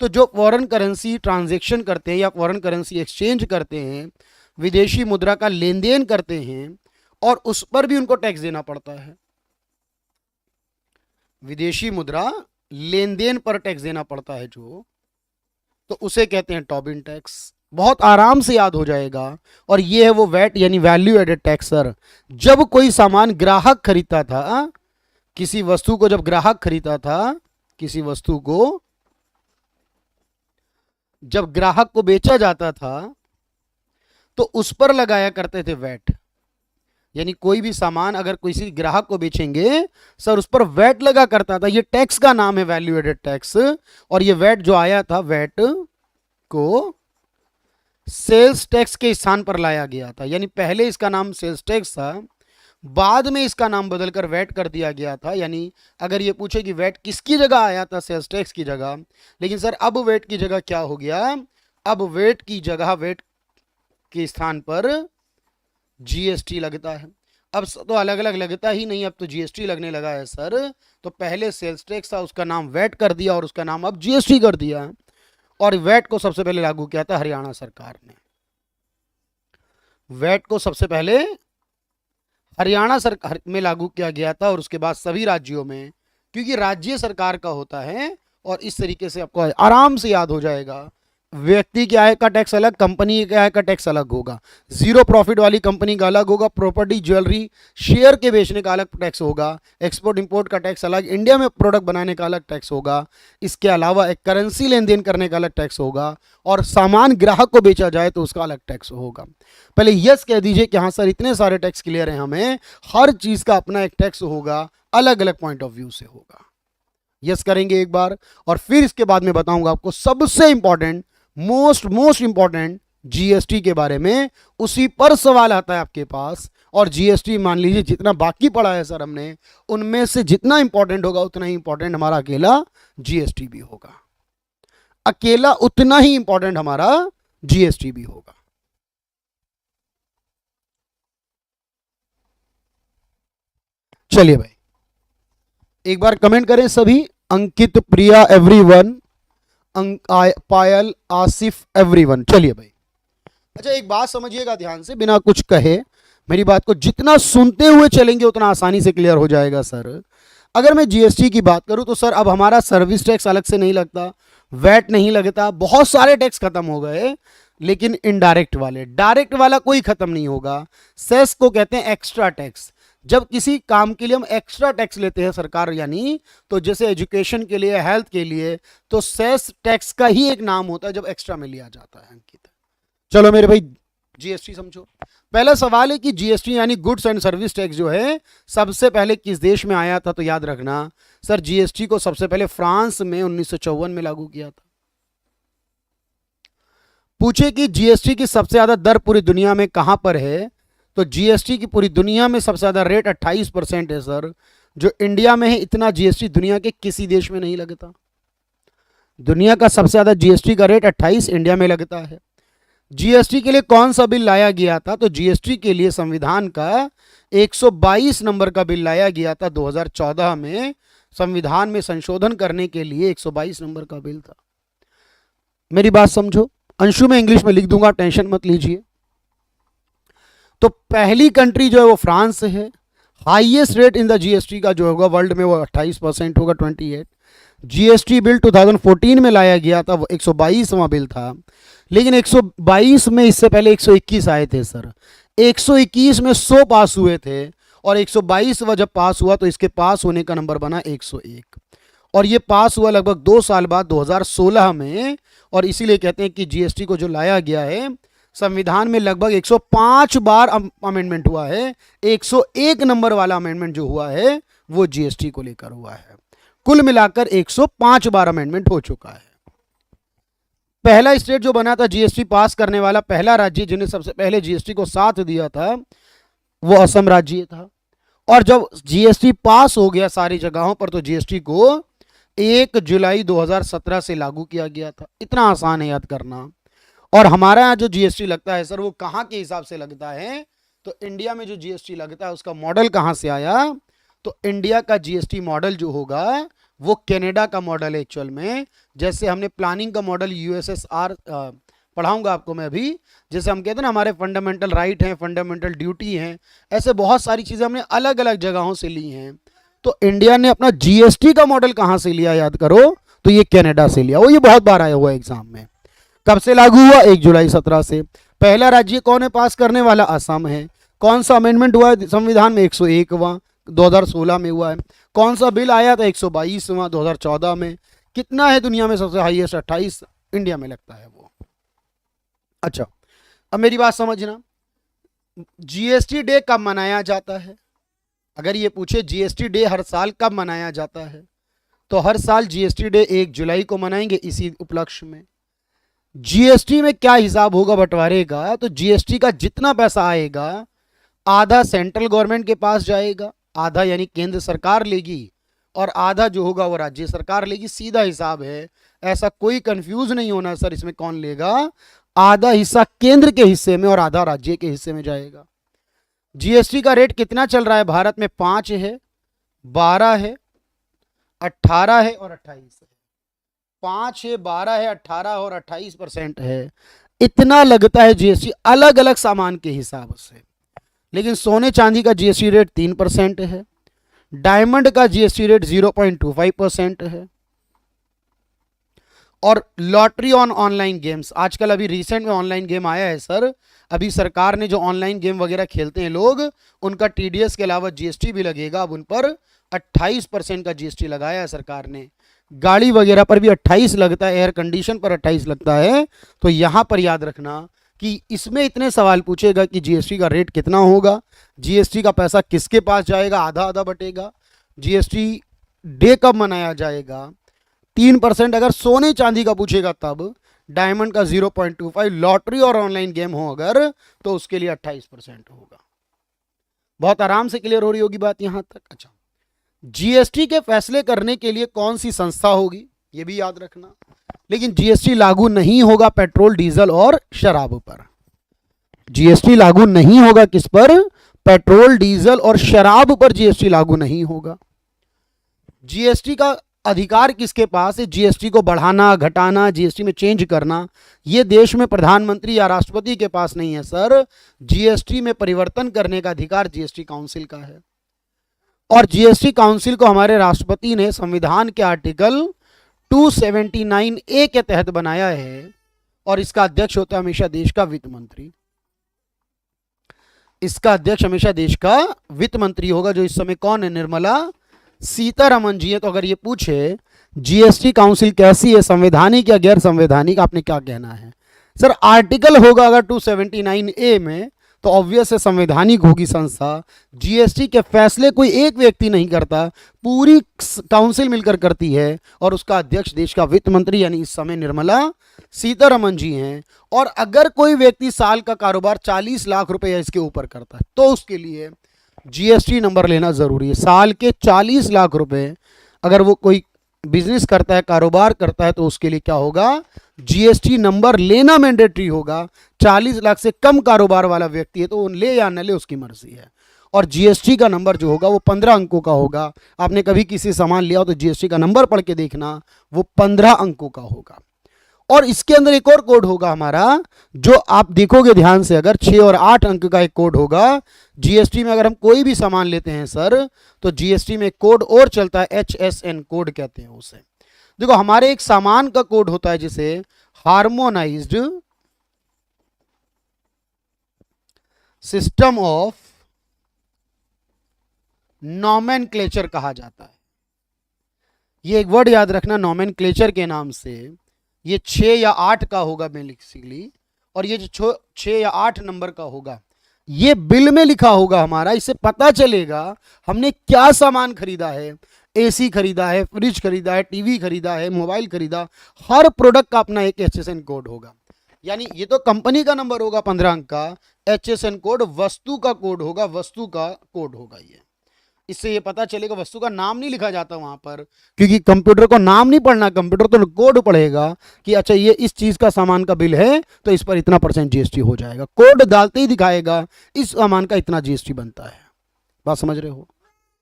तो जो फॉरेन करेंसी ट्रांजेक्शन करते हैं या फॉरेन करेंसी एक्सचेंज करते हैं, विदेशी मुद्रा का लेन देन करते हैं, और उस पर भी उनको टैक्स देना पड़ता है। विदेशी मुद्रा लेन देन पर टैक्स देना पड़ता है जो, तो उसे कहते हैं टोबिन टैक्स। बहुत आराम से याद हो जाएगा। और ये है वो वैट, यानी वैल्यू एडेड टैक्स। सर जब कोई सामान ग्राहक खरीदता था, किसी वस्तु को जब ग्राहक खरीदता था, किसी वस्तु को, जब ग्राहक को बेचा जाता था तो उस पर लगाया करते थे वैट। यानी कोई भी सामान अगर किसी ग्राहक को बेचेंगे सर, उस पर वैट लगा करता था। ये टैक्स का नाम है, वैल्यू एडेड टैक्स। और ये वैट जो आया था, वैट को सेल्स टैक्स के स्थान पर लाया गया था। यानी पहले इसका नाम सेल्स टैक्स था, बाद में इसका नाम बदलकर वैट कर दिया गया था। यानी अगर ये पूछे कि वैट किसकी जगह आया था, सेल्स टैक्स की जगह, लेकिन सर अब वैट की जगह क्या हो गया, अब वैट की जगह, वैट के स्थान पर जीएसटी लगता है। अब तो अलग अलग लगता ही नहीं, अब तो जीएसटी लगने लगा है सर। तो पहले सेल्स टैक्स था, उसका नाम वैट कर दिया और उसका नाम अब जीएसटी कर दिया। और वैट को सबसे पहले लागू किया था हरियाणा सरकार ने। वैट को सबसे पहले हरियाणा सरकार में लागू किया गया था और उसके बाद सभी राज्यों में, क्योंकि राज्य सरकार का होता है। और इस तरीके से आपको आराम से याद हो जाएगा। व्यक्ति की आय का टैक्स अलग, कंपनी की आय का टैक्स अलग होगा। जीरो प्रॉफिट वाली कंपनी का अलग होगा, प्रॉपर्टी ज्वेलरी शेयर के बेचने का अलग टैक्स होगा, एक्सपोर्ट इंपोर्ट का टैक्स अलग, इंडिया में प्रोडक्ट बनाने का अलग टैक्स होगा। इसके अलावा एक करेंसी लेन देन करने का अलग टैक्स होगा, और सामान ग्राहक को बेचा जाए तो उसका अलग टैक्स होगा। पहले यस कह दीजिए कि हाँ सर इतने सारे टैक्स क्लियर हैं हमें, हर चीज का अपना एक टैक्स होगा, अलग अलग पॉइंट ऑफ व्यू से होगा। यस करेंगे एक बार, और फिर इसके बाद में बताऊंगा आपको सबसे इंपॉर्टेंट, मोस्ट इंपॉर्टेंट जीएसटी के बारे में। उसी पर सवाल आता है आपके पास। और जीएसटी मान लीजिए जितना बाकी पढ़ा है सर हमने, उनमें से जितना इंपॉर्टेंट होगा उतना ही इंपॉर्टेंट हमारा अकेला जीएसटी भी होगा। अकेला उतना ही इंपॉर्टेंट हमारा जीएसटी भी होगा। चलिए भाई एक बार कमेंट करें सभी। अंकित, प्रिया, एवरीवन, पायल, आसिफ, एवरीवन। चलिए भाई, अच्छा एक बात समझिएगा ध्यान से, बिना कुछ कहे मेरी बात को जितना सुनते हुए चलेंगे उतना आसानी से क्लियर हो जाएगा सर। अगर मैं जीएसटी की बात करूं तो सर अब हमारा सर्विस टैक्स अलग से नहीं लगता, वैट नहीं लगता, बहुत सारे टैक्स खत्म हो गए। लेकिन इनडायरेक्ट वाले, डायरेक्ट वाला कोई खत्म नहीं होगा। सेस को कहते हैं एक्स्ट्रा टैक्स। जब किसी काम के लिए हम एक्स्ट्रा टैक्स लेते हैं सरकार, यानी तो जैसे एजुकेशन के लिए, हेल्थ के लिए, तो सेस टैक्स का ही एक नाम होता है जब एक्स्ट्रा में लिया जाता है। अंकित, चलो मेरे भाई जीएसटी समझो। पहला सवाल है कि जीएसटी यानी गुड्स एंड सर्विस टैक्स जो है सबसे पहले किस देश में आया था, तो याद रखना सर जीएसटी को सबसे पहले फ्रांस में 1954 में लागू किया था। पूछे कि जीएसटी की सबसे ज्यादा दर पूरी दुनिया में कहां पर है, तो जीएसटी की पूरी दुनिया में सबसे ज्यादा रेट 28% है सर। जो इंडिया में है इतना जीएसटी दुनिया के किसी देश में नहीं लगता। दुनिया का सबसे ज्यादा जीएसटी का रेट 28 इंडिया में लगता है। जीएसटी के लिए कौन सा बिल लाया गया था, तो जीएसटी के लिए संविधान का 122 नंबर का बिल लाया गया था 2014 में। संविधान में संशोधन करने के लिए 122 नंबर का बिल था। मेरी बात समझो, अंशु में इंग्लिश में लिख दूंगा, टेंशन मत लीजिए। तो पहली कंट्री जो है वो फ्रांस है। Highest rate in the GST का जो होगा वर्ल्ड में वो 28% होगा, 28। जीएसटी बिल 2014 में लाया गया था, वो 122वां बिल था। लेकिन 122 में इससे पहले 121 आए थे सर। 121 में 100 पास हुए थे, और 122वां जब पास हुआ तो इसके पास होने का नंबर बना 101। और ये पास हुआ लगभग 2 साल बाद 2016 में। और इसीलिए कहते हैं कि जीएसटी को जो लाया गया है, संविधान में लगभग 105 बार अमेंडमेंट हुआ है। 101 नंबर वाला अमेंडमेंट जो हुआ है वो जीएसटी को लेकर हुआ है। कुल मिलाकर 105 बार अमेंडमेंट हो चुका है। पहला स्टेट जो बना था जीएसटी पास करने वाला, पहला राज्य जिन्हें सबसे पहले जीएसटी को साथ दिया था, वो असम राज्य था। और जब जीएसटी पास हो गया सारी जगहों पर, तो जीएसटी को 1 जुलाई 2017 से लागू किया गया था। इतना आसान है याद करना। और हमारा यहाँ जो जीएसटी लगता है सर वो कहाँ के हिसाब से लगता है, तो इंडिया में जो जीएसटी लगता है उसका मॉडल कहाँ से आया, तो इंडिया का जीएसटी मॉडल जो होगा वो कनाडा का मॉडल है एक्चुअल में। जैसे हमने प्लानिंग का मॉडल यूएसएसआर पढ़ाऊंगा आपको मैं अभी। जैसे हम कहते हैं ना हमारे फंडामेंटल राइट हैं, फंडामेंटल ड्यूटी हैं, ऐसे बहुत सारी चीज़ें हमने अलग अलग जगहों से ली हैं। तो इंडिया ने अपना जीएसटी का मॉडल कहाँ से लिया याद करो, तो ये कनाडा से लिया। वो ये बहुत बार आया हुआ एग्जाम में। कब से लागू हुआ, 1 जुलाई 17 से। पहला राज्य कौन है पास करने वाला, असम है। कौन सा अमेंडमेंट हुआ है संविधान में, 101वां 2016 में हुआ है। कौन सा बिल आया था, 122वां 2014 में। कितना है दुनिया में सबसे हाईएस्ट, 28। इंडिया में लगता है वो। अच्छा, अब मेरी बात समझना, जीएसटी डे कब मनाया जाता है? अगर ये पूछे जीएसटी डे हर साल कब मनाया जाता है, तो हर साल जीएसटी डे 1 जुलाई को मनाएंगे इसी उपलक्ष्य में। जीएसटी में क्या हिसाब होगा बंटवारे का, तो जीएसटी का जितना पैसा आएगा आधा सेंट्रल गवर्नमेंट के पास जाएगा, आधा यानी केंद्र सरकार लेगी, और आधा जो होगा वो राज्य सरकार लेगी। सीधा हिसाब है, ऐसा कोई कंफ्यूज नहीं होना सर इसमें कौन लेगा। आधा हिस्सा केंद्र के हिस्से में और आधा राज्य के हिस्से में जाएगा। जीएसटी का रेट कितना चल रहा है भारत में? 5 है, 12 है, 18 है और 28 है। 5 है, 12 है, 18 और 28% है। इतना लगता है जीएसटी अलग अलग सामान के हिसाब से। लेकिन सोने चांदी का जीएसटी रेट 3% है, डायमंड का जीएसटी रेट 0.25% है, और लॉटरी ऑन ऑनलाइन गेम्स, आजकल अभी रिसेंट में ऑनलाइन गेम आया है सर, अभी सरकार ने जो ऑनलाइन गेम वगैरह खेलते हैं लोग, उनका टीडीएस के अलावा जीएसटी भी लगेगा। अब उन पर 28% का जीएसटी लगाया है सरकार ने। गाड़ी वगैरह पर भी 28 लगता है, एयर कंडीशन पर 28 लगता है। तो यहां पर याद रखना कि इसमें इतने सवाल पूछेगा कि जीएसटी का रेट कितना होगा, जीएसटी का पैसा किसके पास जाएगा, आधा आधा बटेगा, जीएसटी डे कब मनाया जाएगा, 3%। अगर सोने चांदी का पूछेगा तब, डायमंड का 0.25, लॉटरी और ऑनलाइन गेम हो अगर तो उसके लिए 28% होगा। बहुत आराम से क्लियर हो रही होगी बात यहां तक। अच्छा, जीएसटी के फैसले करने के लिए कौन सी संस्था होगी, यह भी याद रखना। लेकिन जीएसटी लागू नहीं होगा पेट्रोल, डीजल और शराब पर। जीएसटी लागू नहीं होगा किस पर? पेट्रोल, डीजल और शराब पर जीएसटी लागू नहीं होगा। जीएसटी का अधिकार किसके पास है? जीएसटी को बढ़ाना, घटाना, जीएसटी में चेंज करना, यह देश में प्रधानमंत्री या राष्ट्रपति के पास नहीं है सर। जीएसटी में परिवर्तन करने का अधिकार जीएसटी काउंसिल का है। और जीएसटी काउंसिल को हमारे राष्ट्रपति ने संविधान के आर्टिकल 279A के तहत बनाया है, और इसका अध्यक्ष होता है हमेशा देश का वित्त मंत्री। इसका अध्यक्ष हमेशा देश का वित्त मंत्री होगा, जो इस समय कौन है? निर्मला सीतारमन जी है। तो अगर ये पूछे जीएसटी काउंसिल कैसी है, संवैधानिक या गैर संवैधानिक, आपने क्या कहना है? सर आर्टिकल होगा अगर 279A में, तो ऑब्वियस है संवैधानिक होगी संस्था। जीएसटी के फैसले कोई एक व्यक्ति नहीं करता, पूरी काउंसिल मिलकर करती है, और उसका अध्यक्ष देश का वित्त मंत्री यानी इस समय निर्मला सीतारमन जी हैं। और अगर कोई व्यक्ति साल का कारोबार 40 लाख रुपए या इसके ऊपर करता है, तो उसके लिए जीएसटी नंबर लेना जरूरी है। साल के 40 लाख रुपए अगर वो कोई बिजनेस करता है, कारोबार करता है, तो उसके लिए क्या होगा? जीएसटी नंबर लेना मैंडेटरी होगा। 40 लाख से कम कारोबार वाला व्यक्ति है तो वो ले या न ले, उसकी मर्जी है। और जीएसटी का नंबर जो होगा वो 15 अंकों का होगा। आपने कभी किसी सामान लिया हो तो जीएसटी का नंबर पढ़ के देखना, वो 15 अंकों का होगा। और इसके अंदर एक और कोड होगा हमारा, जो आप देखोगे ध्यान से, अगर 6 और 8 अंक का एक कोड होगा जीएसटी में। अगर हम कोई भी सामान लेते हैं सर, तो जीएसटी में कोड और चलता है, HSN कोड कहते हैं उसे। देखो हमारे एक सामान का कोड होता है जिसे हार्मोनाइज्ड सिस्टम ऑफ नॉमेनक्लेचर कहा जाता है। ये एक वर्ड याद रखना, नॉमेनक्लेचर के नाम से। ये 6 या 8 का होगा बेसिकली, और ये जो 6 या 8 नंबर का होगा, ये बिल में लिखा होगा हमारा। इससे पता चलेगा हमने क्या सामान खरीदा है। एसी खरीदा है, फ्रिज खरीदा है, टीवी खरीदा है, मोबाइल खरीदा, हर प्रोडक्ट का अपना एक HSN कोड होगा। यानी ये तो कंपनी का नंबर होगा 15 अंक का, HSN कोड वस्तु का कोड होगा, वस्तु का कोड होगा ये। इससे ये पता चलेगा, वस्तु का नाम नहीं लिखा जाता वहां पर, क्योंकि कंप्यूटर को नाम नहीं पढ़ना, कंप्यूटर तो कोड पढ़ेगा कि अच्छा ये इस चीज का सामान का बिल है तो इस पर इतना % जीएसटी हो जाएगा। कोड डालते ही दिखाएगा इस सामान का इतना जीएसटी बनता है। बात समझ रहे हो?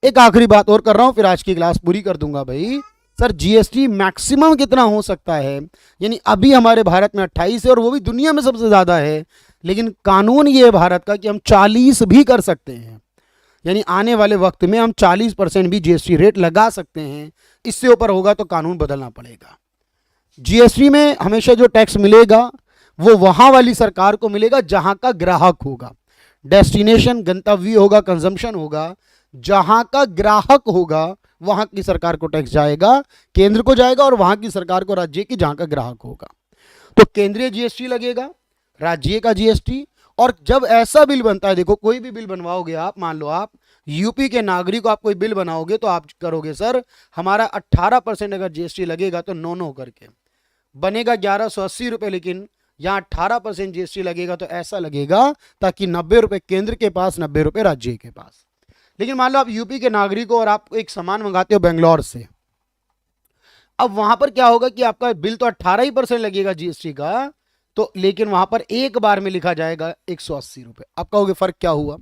एक आखिरी बात और कर रहा हूं, फिर आज की क्लास पूरी कर दूंगा भाई। सर जीएसटी मैक्सिमम कितना हो सकता है? यानी अभी हमारे भारत में 28 है, और वो भी दुनिया में सबसे ज्यादा है। लेकिन कानून ये है भारत का कि हम 40 भी कर सकते हैं। यानी आने वाले वक्त में हम 40% भी जीएसटी रेट लगा सकते हैं। इससे ऊपर होगा तो कानून बदलना पड़ेगा। जीएसटी में हमेशा जो टैक्स मिलेगा वो वहां वाली सरकार को मिलेगा जहां का ग्राहक होगा। डेस्टिनेशन, गंतव्य होगा, कंजम्पशन होगा, जहां का ग्राहक होगा वहां की सरकार को टैक्स जाएगा, केंद्र को जाएगा, और वहां की सरकार को राज्य की जहां का ग्राहक होगा। तो केंद्रीय जीएसटी लगेगा, राज्य का जीएसटी। और जब ऐसा बिल बनता है, देखो कोई भी बिल बनवाओगे आप, मान लो आप यूपी के नागरिक को आप कोई बिल बनाओगे तो आप करोगे सर हमारा 18% अगर जीएसटी लगेगा तो नो करके बनेगा 1180 रुपए, लेकिन यहाँ 18% जीएसटी लगेगा तो ऐसा लगेगा ताकि 90 रुपए केंद्र के पास, 90 रुपए राज्य के पास। लेकिन मान लो आप यूपी के नागरिक हो और आप एक सामान मंगाते हो बेंगलोर से, अब वहां पर क्या होगा कि आपका बिल तो 18% लगेगा जीएसटी का, तो लेकिन वहां पर एक बार में लिखा जाएगा 180 रुपए। आप कहोगे फर्क क्या हुआ?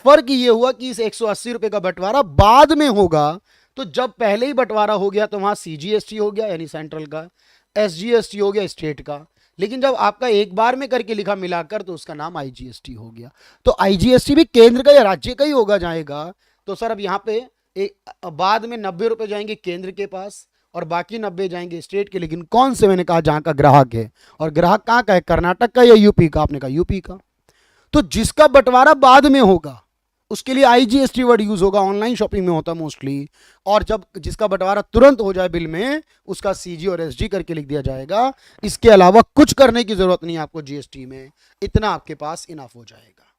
फर्क ये हुआ कि इस 180 रुपए का बंटवारा बाद में होगा, तो जब पहले ही बंटवारा हो गया तो वहां सीजीएसटी हो गया यानी सेंट्रल का, एसजीएसटी हो गया स्टेट का, लेकिन जब आपका एक बार में करके लिखा मिलाकर तो उसका नाम आईजीएसटी हो गया। तो आईजीएसटी भी केंद्र का या राज्य का ही होगा जाएगा। तो सर अब यहाँ पे बाद में 90 रुपए जाएंगे केंद्र के पास और बाकी 90 जाएंगे स्टेट के। लेकिन कौन से, मैंने कहा जहां का ग्राहक है, और ग्राहक कहां का है, कर्नाटक का या यूपी का? आपने कहा यूपी का। तो जिसका बंटवारा बाद में होगा उसके लिए आईजीएसटी वर्ड यूज होगा, ऑनलाइन शॉपिंग में होता है मोस्टली। और जब जिसका बंटवारा तुरंत हो जाए बिल में, उसका सीजी और एसजी करके लिख दिया जाएगा। इसके अलावा कुछ करने की जरूरत नहीं है आपको जीएसटी में, इतना आपके पास इनफ हो जाएगा।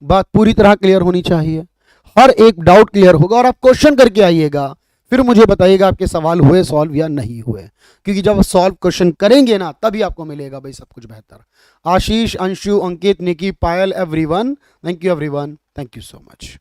बात पूरी तरह क्लियर होनी चाहिए, हर एक डाउट क्लियर होगा और आप क्वेश्चन करके आइएगा, फिर मुझे बताइएगा आपके सवाल हुए सॉल्व या नहीं हुए, क्योंकि जब सॉल्व क्वेश्चन करेंगे ना तभी आपको मिलेगा भाई सब कुछ बेहतर। Ashish, Anshu, Ankit, Niki, Payal, everyone, thank you everyone, thank you so much.